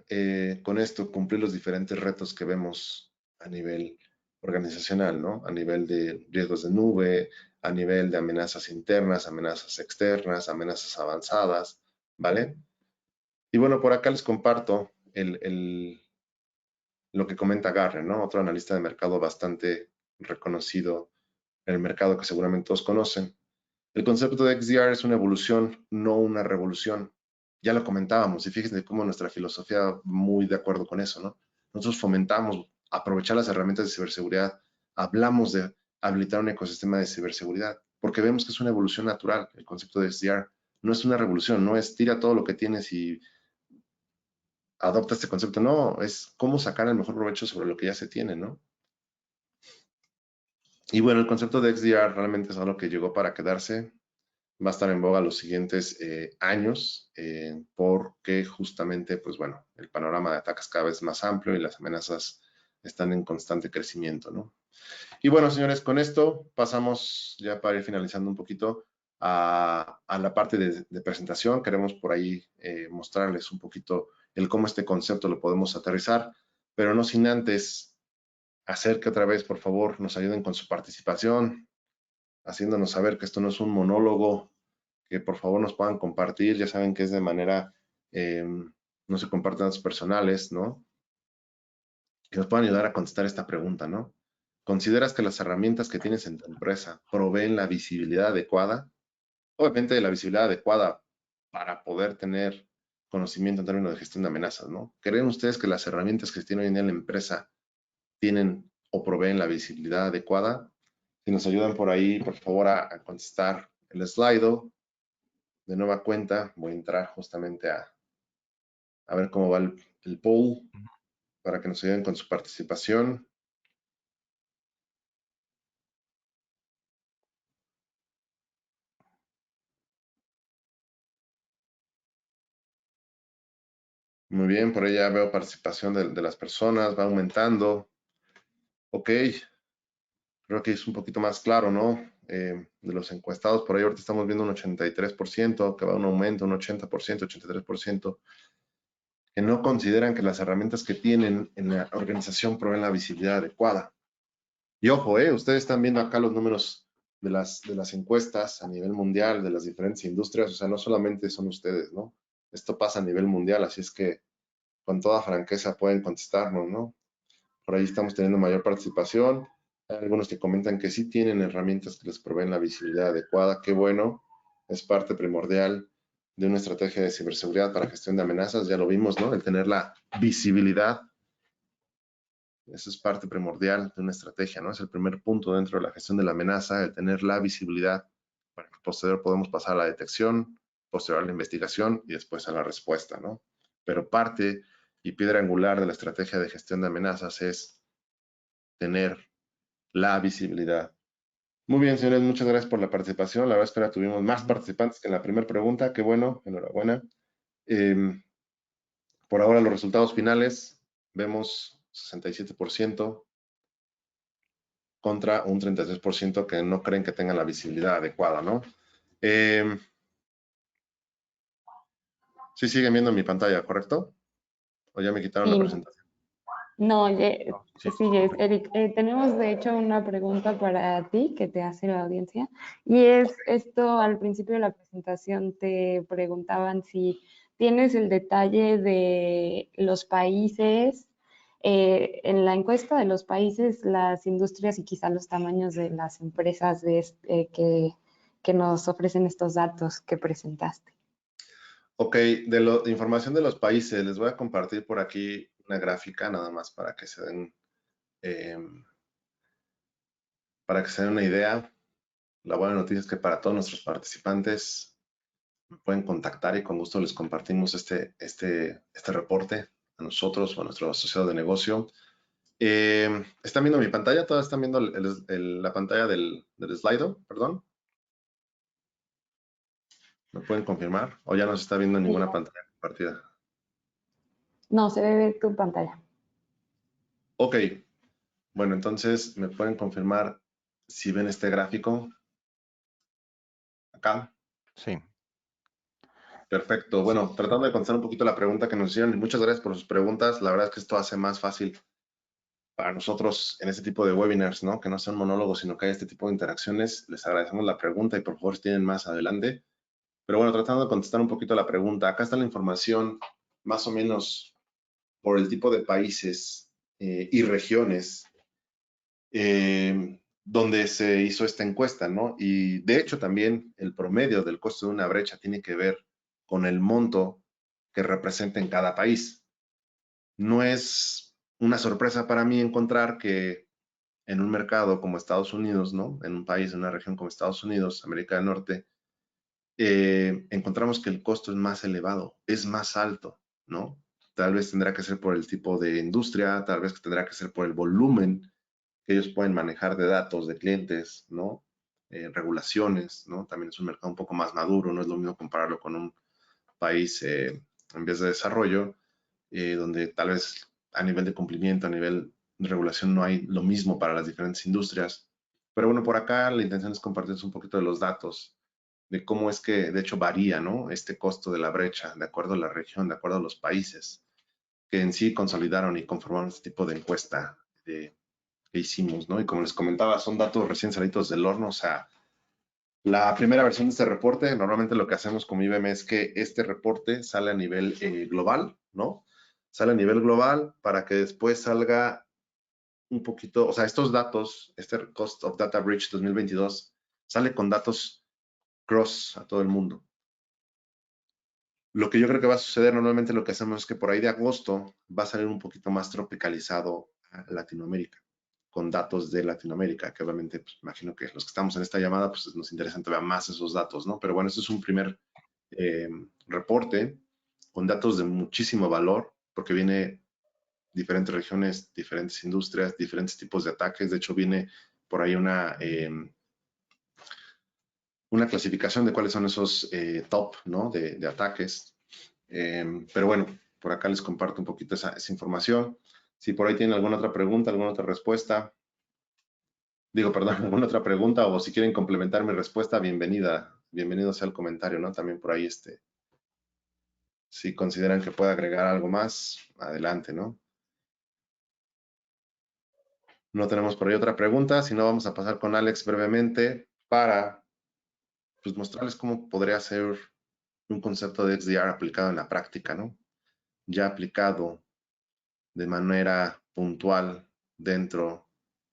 con esto, cumplir los diferentes retos que vemos a nivel organizacional, ¿no? A nivel de riesgos de nube, a nivel de amenazas internas, amenazas externas, amenazas avanzadas, ¿vale? Y bueno, por acá les comparto lo que comenta Garre, ¿no? Otro analista de mercado bastante reconocido en el mercado que seguramente todos conocen. El concepto de XDR es una evolución, no una revolución. Ya lo comentábamos y fíjense cómo nuestra filosofía muy de acuerdo con eso, ¿no? Nosotros fomentamos aprovechar las herramientas de ciberseguridad, hablamos de habilitar un ecosistema de ciberseguridad, porque vemos que es una evolución natural. El concepto de XDR no es una revolución, no es tira todo lo que tienes y adopta este concepto, no, es cómo sacar el mejor provecho sobre lo que ya se tiene, ¿no? Y bueno, el concepto de XDR realmente es algo que llegó para quedarse, va a estar en boga los siguientes años, porque justamente, pues bueno, el panorama de ataques cada vez es más amplio y las amenazas están en constante crecimiento, ¿no? Y bueno, señores, con esto pasamos ya para ir finalizando un poquito a la parte de presentación. Queremos por ahí mostrarles un poquito el cómo este concepto lo podemos aterrizar, pero no sin antes hacer que otra vez, por favor, nos ayuden con su participación, haciéndonos saber que esto no es un monólogo, que por favor nos puedan compartir. Ya saben que es de manera, no se comparten datos personales, ¿no? Que nos puedan ayudar a contestar esta pregunta, ¿no? ¿Consideras que las herramientas que tienes en tu empresa proveen la visibilidad adecuada? Obviamente la visibilidad adecuada para poder tener conocimiento en términos de gestión de amenazas, ¿no? ¿Creen ustedes que las herramientas que tienen hoy en día en la empresa tienen o proveen la visibilidad adecuada? Si nos ayudan por ahí, por favor, a contestar el slide de nueva cuenta. Voy a entrar justamente a ver cómo va el poll para que nos ayuden con su participación. Muy bien, por ahí ya veo participación de las personas, va aumentando. Ok, creo que es un poquito más claro, ¿no? de los encuestados, por ahí ahorita estamos viendo un 83%, que va a un aumento, un 80%, 83%, que no consideran que las herramientas que tienen en la organización proveen la visibilidad adecuada. Y ojo, ustedes están viendo acá los números de las encuestas a nivel mundial, de las diferentes industrias, o sea, no solamente son ustedes, ¿no? Esto pasa a nivel mundial, así es que con toda franqueza pueden contestarnos, ¿no? Por ahí estamos teniendo mayor participación. Hay algunos que comentan que sí tienen herramientas que les proveen la visibilidad adecuada. Qué bueno, es parte primordial de una estrategia de ciberseguridad para gestión de amenazas. Ya lo vimos, ¿no? El tener la visibilidad. Eso es parte primordial de una estrategia, ¿no? Es el primer punto dentro de la gestión de la amenaza, el tener la visibilidad para que posterior podamos pasar a la detección, posterior a la investigación y después a la respuesta, ¿no? Pero parte y piedra angular de la estrategia de gestión de amenazas es tener la visibilidad. Muy bien, señores, muchas gracias por la participación. La verdad es que ahora tuvimos más participantes que en la primera pregunta. Qué bueno, enhorabuena. Por ahora los resultados finales, vemos 67% contra un 33% que no creen que tengan la visibilidad adecuada, ¿no? Sí siguen viendo mi pantalla, ¿correcto? ¿O ya me quitaron la Sí, presentación? no, Sí. sigues, Eric. Tenemos de hecho una pregunta para ti que te hace la audiencia y es esto, al principio de la presentación te preguntaban si tienes el detalle de los países, en la encuesta de los países, las industrias y quizá los tamaños de las empresas que nos ofrecen estos datos que presentaste. Ok, de información de los países, les voy a compartir por aquí una gráfica nada más eh, para que se den una idea. La buena noticia es que para todos nuestros participantes me pueden contactar y con gusto les compartimos este reporte a nosotros o a nuestro asociado de negocio. ¿Están viendo mi pantalla? ¿Todas están viendo la pantalla del Slido? Perdón. ¿Me pueden confirmar? ¿O ya no se está viendo Sí. ninguna pantalla compartida? No, se debe ver tu pantalla. Ok. Bueno, entonces me pueden confirmar si ven este gráfico acá. Sí. Perfecto. Bueno, tratando de contestar un poquito la pregunta que nos hicieron, y muchas gracias por sus preguntas. La verdad es que esto hace más fácil para nosotros en este tipo de webinars, ¿no? Que no sean monólogos, sino que haya este tipo de interacciones. Les agradecemos la pregunta y por favor si tienen más adelante. Pero bueno, tratando de contestar un poquito la pregunta, acá está la información más o menos por el tipo de países y regiones donde se hizo esta encuesta, ¿no? Y de hecho también el promedio del costo de una brecha tiene que ver con el monto que representa en cada país. No es una sorpresa para mí encontrar que en un mercado como Estados Unidos, ¿no? En un país, en una región como Estados Unidos, América del Norte, encontramos que el costo es más elevado, es más alto, ¿no? Tal vez tendrá que ser por el tipo de industria, tal vez tendrá que ser por el volumen que ellos pueden manejar de datos de clientes, ¿no? Regulaciones, ¿no? También es un mercado un poco más maduro, no es lo mismo compararlo con un país en vías de desarrollo, donde tal vez a nivel de cumplimiento, a nivel de regulación no hay lo mismo para las diferentes industrias. Pero bueno, por acá la intención es compartirles un poquito de los datos de cómo es que de hecho varía, ¿no? Este costo de la brecha de acuerdo a la región, de acuerdo a los países que en sí consolidaron y conformaron este tipo de encuesta que hicimos, ¿no? Y como les comentaba, son datos recién salidos del horno, o sea, la primera versión de este reporte, normalmente lo que hacemos con IBM es que este reporte sale a nivel global, ¿no? Sale a nivel global para que después salga un poquito, o sea, estos datos, este Cost of Data Breach 2022, sale con datos cross a todo el mundo. Lo que yo creo que va a suceder normalmente lo que hacemos es que por ahí de agosto va a salir un poquito más tropicalizado a Latinoamérica, con datos de Latinoamérica, que obviamente pues, imagino que los que estamos en esta llamada pues nos interesan todavía más esos datos, ¿no? Pero bueno, este es un primer reporte con datos de muchísimo valor, porque viene diferentes regiones, diferentes industrias, diferentes tipos de ataques. De hecho, viene por ahí una clasificación de cuáles son esos top, ¿no? De ataques. Pero bueno, por acá les comparto un poquito esa información. Si por ahí tienen alguna otra pregunta, alguna otra respuesta. Digo, perdón, alguna otra pregunta o si quieren complementar mi respuesta, bienvenido sea el comentario, ¿no? También por ahí, si consideran que puede agregar algo más, adelante, ¿no? No tenemos por ahí otra pregunta, si no vamos a pasar con Alex brevemente para pues, mostrarles cómo podría ser un concepto de XDR aplicado en la práctica, ¿no? Ya aplicado de manera puntual dentro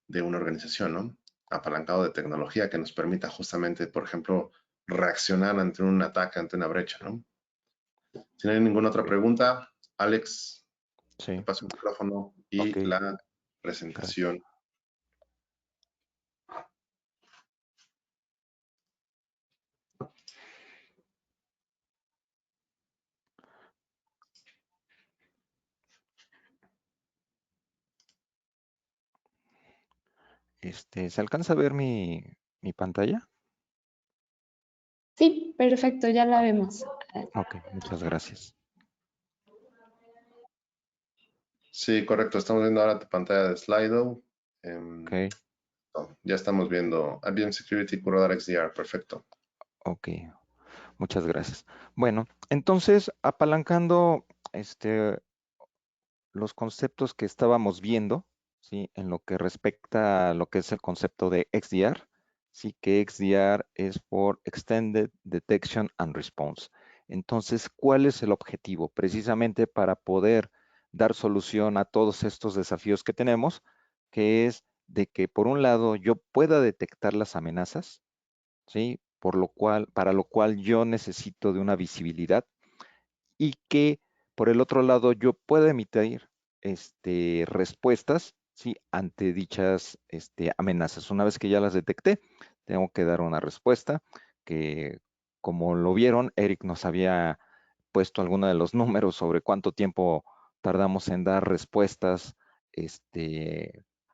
de una organización, ¿no? Apalancado de tecnología que nos permita justamente, por ejemplo, reaccionar ante un ataque, ante una brecha, ¿no? Si no hay ninguna otra pregunta, Alex, te Sí, paso el micrófono ok, y la gracias. presentación. ¿Se alcanza a ver mi pantalla? Sí, perfecto, ya la vemos. Ok, muchas gracias. Sí, correcto. Estamos viendo ahora tu pantalla de Slido. Ok, Ya estamos viendo IBM Security Curadar XDR. Perfecto. ok, muchas gracias. Bueno, entonces, apalancando los conceptos que estábamos viendo, ¿sí? En lo que respecta a lo que es el concepto de XDR, sí que XDR es por Extended Detection and Response. Entonces, ¿cuál es el objetivo? Precisamente para poder dar solución a todos estos desafíos que tenemos, que es de que por un lado yo pueda detectar las amenazas, ¿sí? Para lo cual yo necesito de una visibilidad y que por el otro lado yo pueda emitir respuestas, ¿sí? Ante dichas amenazas. Una vez que ya las detecté, tengo que dar una respuesta que, como lo vieron, Eric nos había puesto algunos de los números sobre cuánto tiempo tardamos en dar respuestas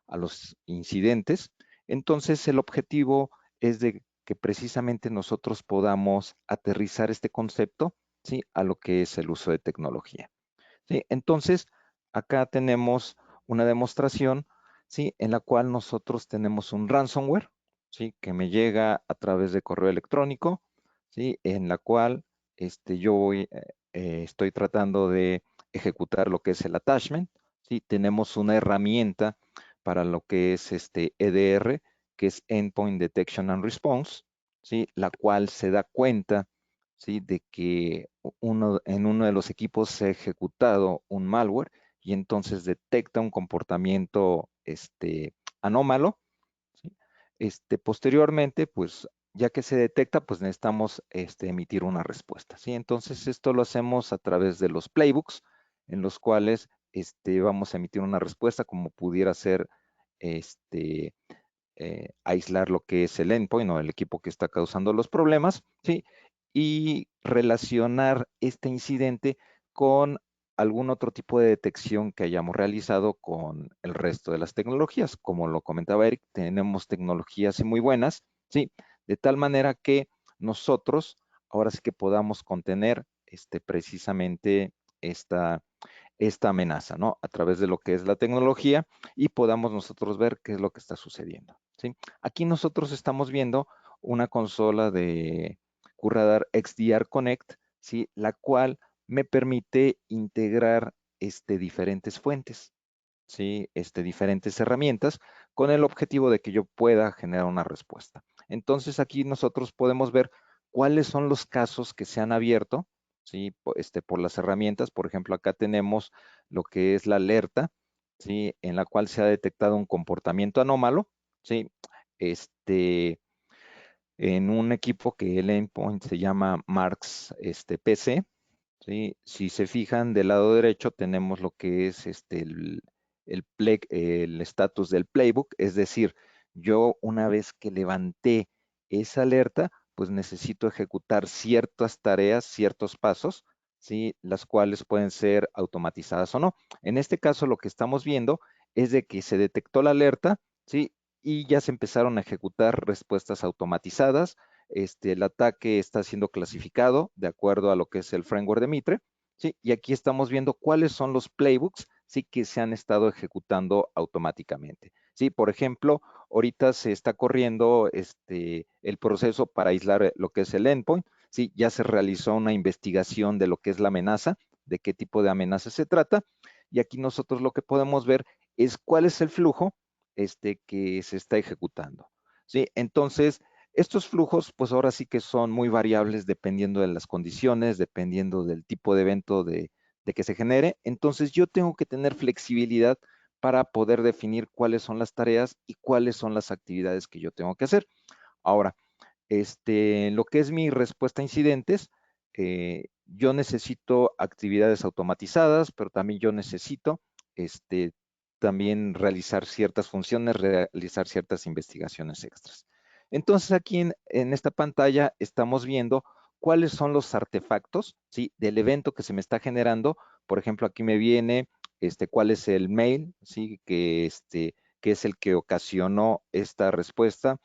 a los incidentes. Entonces, el objetivo es de que precisamente nosotros podamos aterrizar este concepto, ¿sí? A lo que es el uso de tecnología, ¿sí? Entonces, acá tenemos una demostración, ¿sí? En la cual nosotros tenemos un ransomware, ¿sí? Que me llega a través de correo electrónico, ¿sí? En la cual yo estoy tratando de ejecutar lo que es el attachment, ¿sí? Tenemos una herramienta para lo que es EDR, que es Endpoint Detection and Response, ¿sí? La cual se da cuenta, ¿sí? De que en uno de los equipos se ha ejecutado un malware y entonces detecta un comportamiento anómalo, ¿sí? Posteriormente, pues ya que se detecta, pues necesitamos emitir una respuesta, ¿sí? Entonces esto lo hacemos a través de los playbooks, en los cuales vamos a emitir una respuesta como pudiera ser este, aislar lo que es el endpoint o el equipo que está causando los problemas, ¿sí? Y relacionar este incidente con algún otro tipo de detección que hayamos realizado con el resto de las tecnologías. Como lo comentaba Eric, tenemos tecnologías muy buenas, ¿sí? De tal manera que nosotros ahora sí que podamos contener precisamente esta, esta amenaza, ¿no? A través de lo que es la tecnología y podamos nosotros ver qué es lo que está sucediendo, ¿sí? Aquí nosotros estamos viendo una consola de QRadar XDR Connect, ¿sí? La cual me permite integrar diferentes fuentes, ¿sí? Diferentes herramientas con el objetivo de que yo pueda generar una respuesta. Entonces aquí nosotros podemos ver cuáles son los casos que se han abierto, ¿sí? Por las herramientas. Por ejemplo, acá tenemos lo que es la alerta, ¿sí? En la cual se ha detectado un comportamiento anómalo, ¿sí? En un equipo que el endpoint se llama Marks PC, ¿sí? Si se fijan, del lado derecho tenemos lo que es el estatus del playbook, es decir, yo una vez que levanté esa alerta, pues necesito ejecutar ciertas tareas, ciertos pasos, ¿sí? Las cuales pueden ser automatizadas o no. En este caso, lo que estamos viendo es de que se detectó la alerta, ¿sí? Y ya se empezaron a ejecutar respuestas automatizadas. El ataque está siendo clasificado de acuerdo a lo que es el framework de Mitre, ¿sí? Y aquí estamos viendo cuáles son los playbooks, ¿sí? Que se han estado ejecutando automáticamente. Sí, por ejemplo, ahorita se está corriendo el proceso para aislar lo que es el endpoint. Sí, ya se realizó una investigación de lo que es la amenaza, de qué tipo de amenaza se trata. Y aquí nosotros lo que podemos ver es cuál es el flujo que se está ejecutando. ¿Sí? Entonces, estos flujos, pues ahora sí que son muy variables dependiendo de las condiciones, dependiendo del tipo de evento de que se genere. Entonces, yo tengo que tener flexibilidad para poder definir cuáles son las tareas y cuáles son las actividades que yo tengo que hacer. Ahora, lo que es mi respuesta a incidentes, yo necesito actividades automatizadas, pero también yo necesito también realizar ciertas funciones, realizar ciertas investigaciones extras. Entonces aquí en esta pantalla estamos viendo cuáles son los artefactos, ¿sí? Del evento que se me está generando. Por ejemplo, aquí me viene cuál es el mail, ¿sí? Que es el que ocasionó esta respuesta.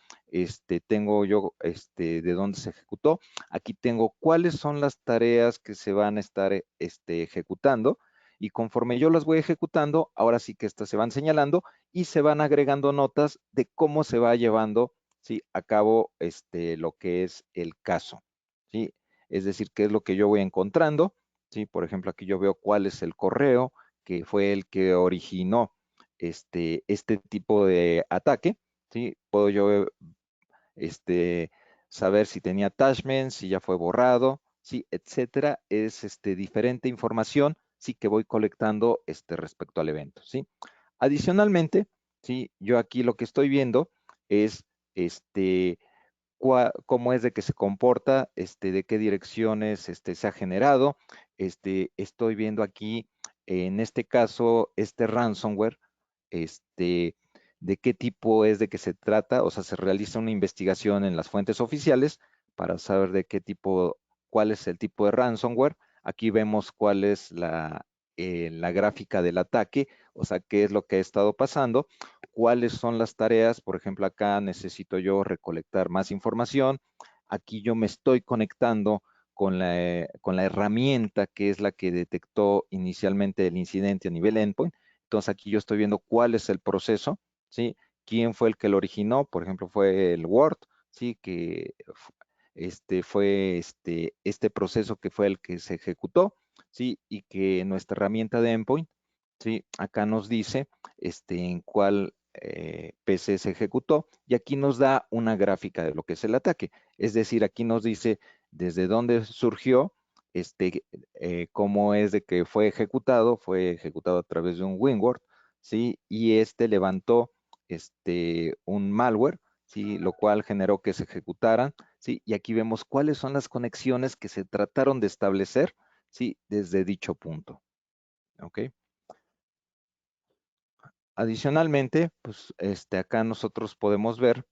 Tengo yo de dónde se ejecutó. Aquí tengo cuáles son las tareas que se van a estar ejecutando, y conforme yo las voy ejecutando, ahora sí que estas se van señalando y se van agregando notas de cómo se va llevando, ¿sí? A cabo lo que es el caso, ¿sí? Es decir, qué es lo que yo voy encontrando, ¿sí? Por ejemplo, aquí yo veo cuál es el correo que fue el que originó este tipo de ataque, ¿sí? Puedo yo saber si tenía attachments, si ya fue borrado, sí, etcétera. Es diferente información, sí, que voy colectando respecto al evento, ¿sí? Adicionalmente, sí, yo aquí lo que estoy viendo es cómo es de que se comporta, de qué direcciones se ha generado. Estoy viendo aquí, en este caso, ransomware, de qué tipo es, de qué se trata. O sea, se realiza una investigación en las fuentes oficiales para saber de qué tipo, cuál es el tipo de ransomware. Aquí vemos cuál es la gráfica del ataque, o sea, qué es lo que ha estado pasando, cuáles son las tareas. Por ejemplo, acá necesito yo recolectar más información. Aquí yo me estoy conectando con la herramienta que es la que detectó inicialmente el incidente a nivel endpoint. Entonces aquí yo estoy viendo cuál es el proceso, ¿sí? ¿Quién fue el que lo originó? Por ejemplo, fue el Word, ¿sí? Que fue este proceso que fue el que se ejecutó, ¿sí? Y que nuestra herramienta de endpoint, ¿sí? Acá nos dice en cuál PC se ejecutó, y aquí nos da una gráfica de lo que es el ataque. Es decir, aquí nos dice desde dónde surgió, cómo es de que fue ejecutado a través de un WinWord, ¿sí? Y levantó un malware, ¿sí? Lo cual generó que se ejecutaran, ¿sí? Y aquí vemos cuáles son las conexiones que se trataron de establecer, ¿sí? Desde dicho punto, ¿ok? Adicionalmente, pues acá nosotros podemos ver,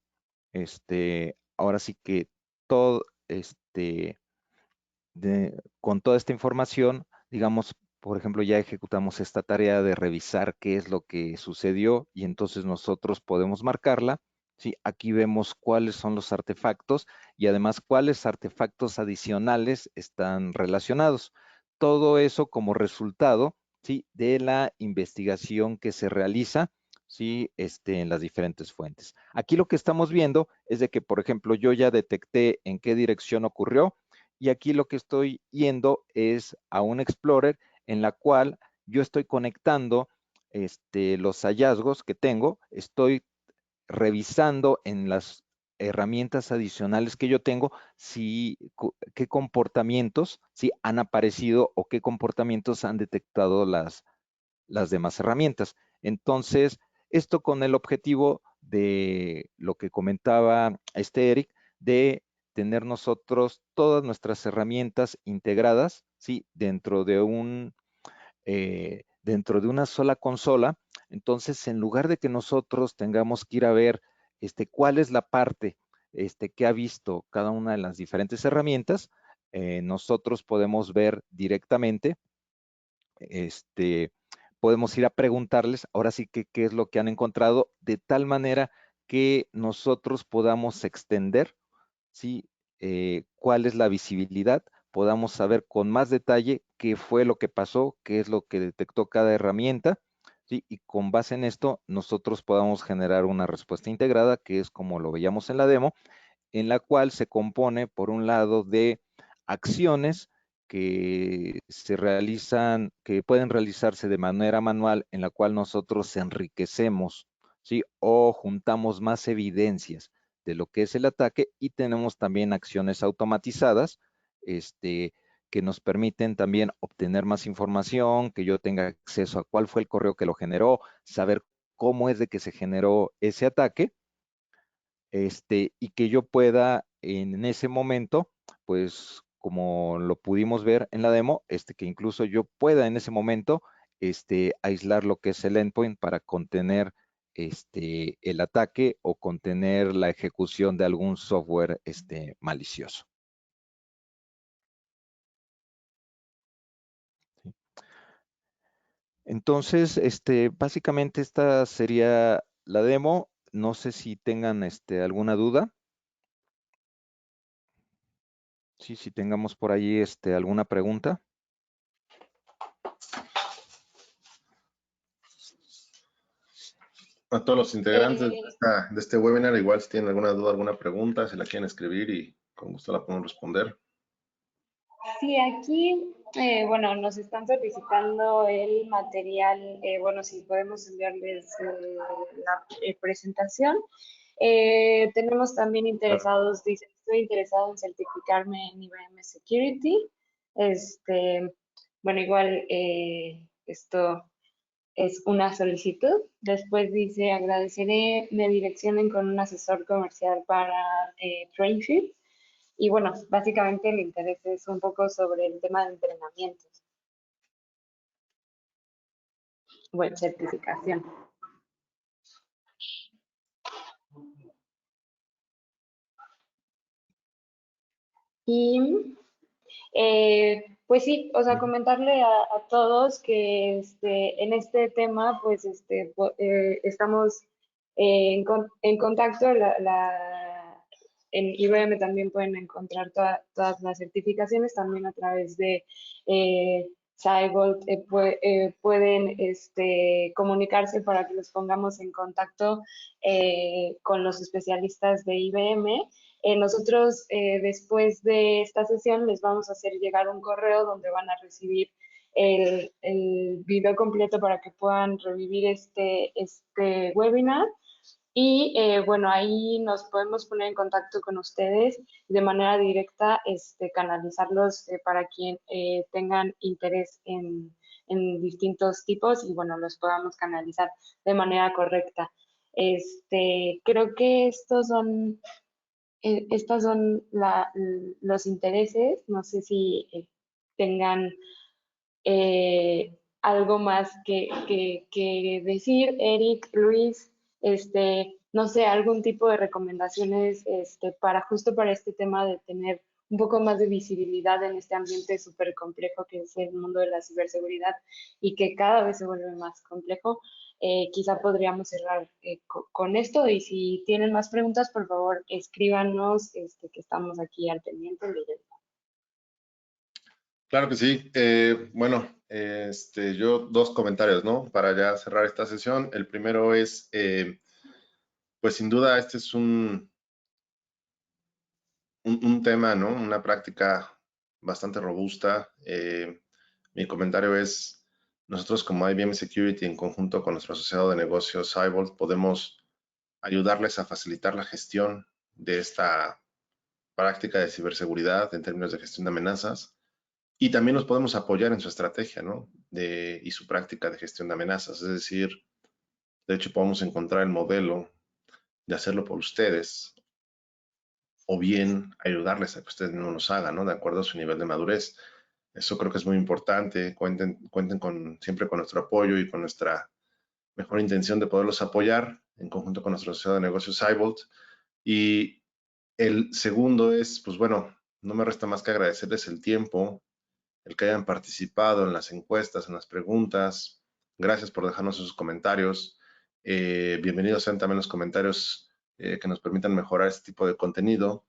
ahora sí que todo, con toda esta información, digamos, por ejemplo, ya ejecutamos esta tarea de revisar qué es lo que sucedió, y entonces nosotros podemos marcarla, ¿sí? Aquí vemos cuáles son los artefactos y además cuáles artefactos adicionales están relacionados. Todo eso como resultado, ¿sí? De la investigación que se realiza, ¿sí? En las diferentes fuentes. Aquí lo que estamos viendo es de que, por ejemplo, yo ya detecté en qué dirección ocurrió, y aquí lo que estoy yendo es a un Explorer en la cual yo estoy conectando los hallazgos que tengo, estoy revisando en las herramientas adicionales que yo tengo si qué comportamientos han aparecido o qué comportamientos han detectado las demás herramientas. Entonces, esto con el objetivo de lo que comentaba Eric, de tener nosotros todas nuestras herramientas integradas, ¿sí? Dentro de una sola consola. Entonces, en lugar de que nosotros tengamos que ir a ver cuál es la parte que ha visto cada una de las diferentes herramientas, nosotros podemos ver directamente, podemos ir a preguntarles ahora sí que qué es lo que han encontrado, de tal manera que nosotros podamos extender, ¿sí? Cuál es la visibilidad, podamos saber con más detalle qué fue lo que pasó, qué es lo que detectó cada herramienta, ¿sí? Y con base en esto, nosotros podamos generar una respuesta integrada, que es como lo veíamos en la demo, en la cual se compone, por un lado, de acciones que se realizan, que pueden realizarse de manera manual, en la cual nosotros enriquecemos, ¿sí? O juntamos más evidencias de lo que es el ataque, y tenemos también acciones automatizadas, que nos permiten también obtener más información, que yo tenga acceso a cuál fue el correo que lo generó, saber cómo es de que se generó ese ataque, y que yo pueda en ese momento, pues como lo pudimos ver en la demo, que incluso yo pueda en ese momento aislar lo que es el endpoint para contener el ataque o contener la ejecución de algún software malicioso. ¿Sí? Entonces, básicamente esta sería la demo. No sé si tengan alguna duda. Sí, si tengamos por allí alguna pregunta. A todos los integrantes de este webinar, igual si tienen alguna duda, alguna pregunta, si la quieren escribir y con gusto la podemos responder. Sí, aquí, bueno, nos están solicitando el material, bueno, si podemos enviarles la presentación. Tenemos también interesados, dice, estoy interesado en certificarme en IBM Security. Bueno, igual esto es una solicitud. Después dice, agradeceré me direccionen con un asesor comercial para Trainship. Y bueno, básicamente el interés es un poco sobre el tema de entrenamientos, bueno, certificación. Y pues sí, o sea, comentarle a todos que en este tema, pues estamos en contacto. En IBM también pueden encontrar todas las certificaciones, también a través de Cybolt pueden comunicarse para que los pongamos en contacto con los especialistas de IBM. Nosotros, después de esta sesión, les vamos a hacer llegar un correo donde van a recibir el video completo para que puedan revivir este webinar. Y bueno, ahí nos podemos poner en contacto con ustedes de manera directa, canalizarlos para quien tengan interés distintos tipos y bueno, los podamos canalizar de manera correcta. Creo que estos son los intereses. No sé si tengan algo más que decir, Eric, Luis, no sé, algún tipo de recomendaciones para justo para este tema de tener un poco más de visibilidad en este ambiente súper complejo que es el mundo de la ciberseguridad y que cada vez se vuelve más complejo. Quizá podríamos cerrar con esto, y si tienen más preguntas, por favor, escríbanos, que estamos aquí al pendiente. Claro que sí. Bueno, yo dos comentarios, ¿no? Para ya cerrar esta sesión. El primero es, pues sin duda, este es un tema, ¿no? Una práctica bastante robusta. Mi comentario es, nosotros como IBM Security, en conjunto con nuestro asociado de negocios, Cybolt, podemos ayudarles a facilitar la gestión de esta práctica de ciberseguridad en términos de gestión de amenazas. Y también nos podemos apoyar en su estrategia, ¿no? Y su práctica de gestión de amenazas. Es decir, de hecho, podemos encontrar el modelo de hacerlo por ustedes o bien ayudarles a que ustedes no los hagan, ¿no? De acuerdo a su nivel de madurez. Eso creo que es muy importante. Cuenten siempre con nuestro apoyo y con nuestra mejor intención de poderlos apoyar en conjunto con nuestro asociado de negocios Cybolt. Y el segundo es, pues bueno, no me resta más que agradecerles el tiempo, el que hayan participado en las encuestas, en las preguntas. Gracias por dejarnos sus comentarios. Bienvenidos sean también los comentarios que nos permitan mejorar este tipo de contenido.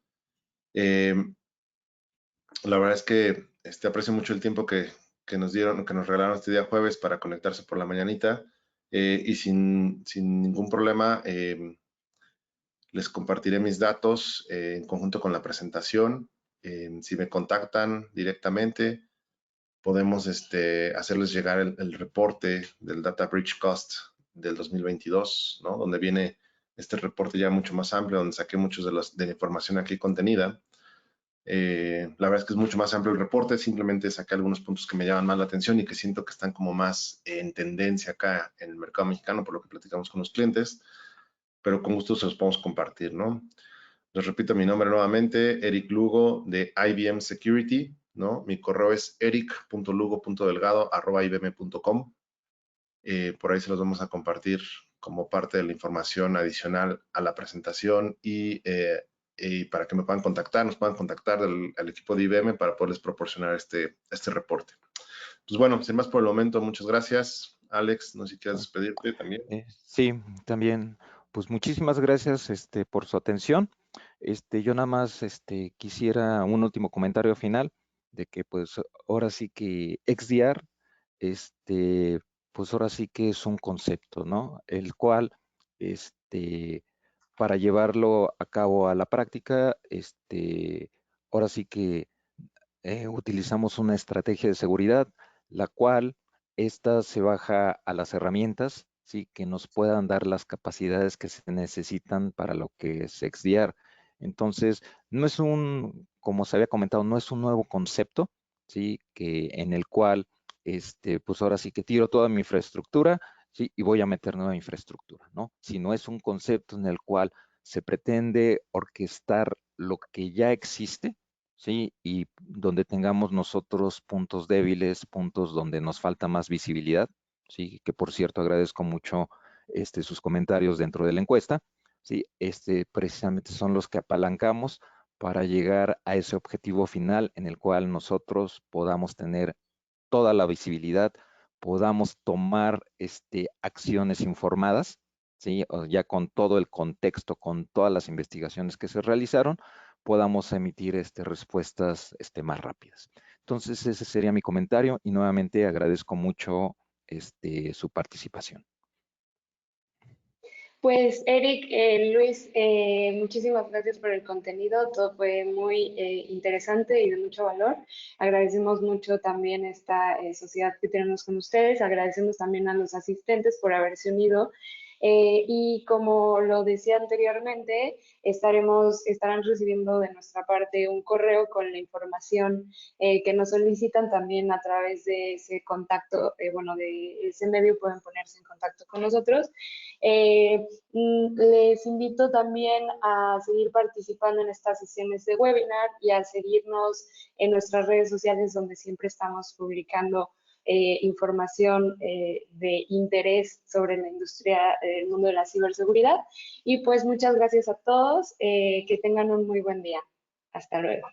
La verdad es que aprecio mucho el tiempo que nos dieron, que nos regalaron este día jueves para conectarse por la mañanita. y sin ningún problema les compartiré mis datos en conjunto con la presentación. Si me contactan directamente, podemos hacerles llegar el reporte del Data Breach Cost del 2022, ¿no? Donde viene este reporte ya mucho más amplio, donde saqué muchos de la información aquí contenida. La verdad es que es mucho más amplio el reporte, simplemente saqué algunos puntos que me llaman más la atención y que siento que están como más en tendencia acá en el mercado mexicano, por lo que platicamos con los clientes, pero con gusto se los podemos compartir, ¿no? Les repito mi nombre nuevamente, Eric Lugo de IBM Security, ¿no? Mi correo es eric.lugo.delgado@ibm.com. Por ahí se los vamos a compartir como parte de la información adicional a la presentación y para que me puedan contactar, nos puedan contactar al equipo de IBM para poderles proporcionar este reporte. Pues bueno, sin más por el momento, muchas gracias. Alex, no sé si quieres despedirte también. Sí, también, pues muchísimas gracias por su atención. Yo nada más quisiera un último comentario final de que pues ahora sí que XDR, pues ahora sí que es un concepto, ¿no? El cual, para llevarlo a cabo a la práctica, ahora sí que utilizamos una estrategia de seguridad, la cual esta se baja a las herramientas, ¿sí? Que nos puedan dar las capacidades que se necesitan para lo que es XDR. Entonces, no es como se había comentado, no es un nuevo concepto, ¿sí? En el cual, pues ahora sí que tiro toda mi infraestructura, ¿sí? Y voy a meter nueva infraestructura, ¿no? Sino es un concepto en el cual se pretende orquestar lo que ya existe, ¿sí? Y donde tengamos nosotros puntos débiles, puntos donde nos falta más visibilidad, ¿sí? Que por cierto agradezco mucho sus comentarios dentro de la encuesta, ¿sí? Precisamente son los que apalancamos para llegar a ese objetivo final en el cual nosotros podamos tener toda la visibilidad, podamos tomar acciones informadas, ¿sí? Ya con todo el contexto, con todas las investigaciones que se realizaron, podamos emitir respuestas más rápidas. Entonces, ese sería mi comentario y nuevamente agradezco mucho su participación. Pues Eric, Luis, muchísimas gracias por el contenido, todo fue muy interesante y de mucho valor. Agradecemos mucho también esta sociedad que tenemos con ustedes, agradecemos también a los asistentes por haberse unido. Y como lo decía anteriormente, estarán recibiendo de nuestra parte un correo con la información que nos solicitan también a través de ese contacto, bueno, de ese medio pueden ponerse en contacto con nosotros. Les invito también a seguir participando en estas sesiones de webinar y a seguirnos en nuestras redes sociales donde siempre estamos publicando información de interés sobre la industria, el mundo de la ciberseguridad. Y pues muchas gracias a todos, que tengan un muy buen día. Hasta luego.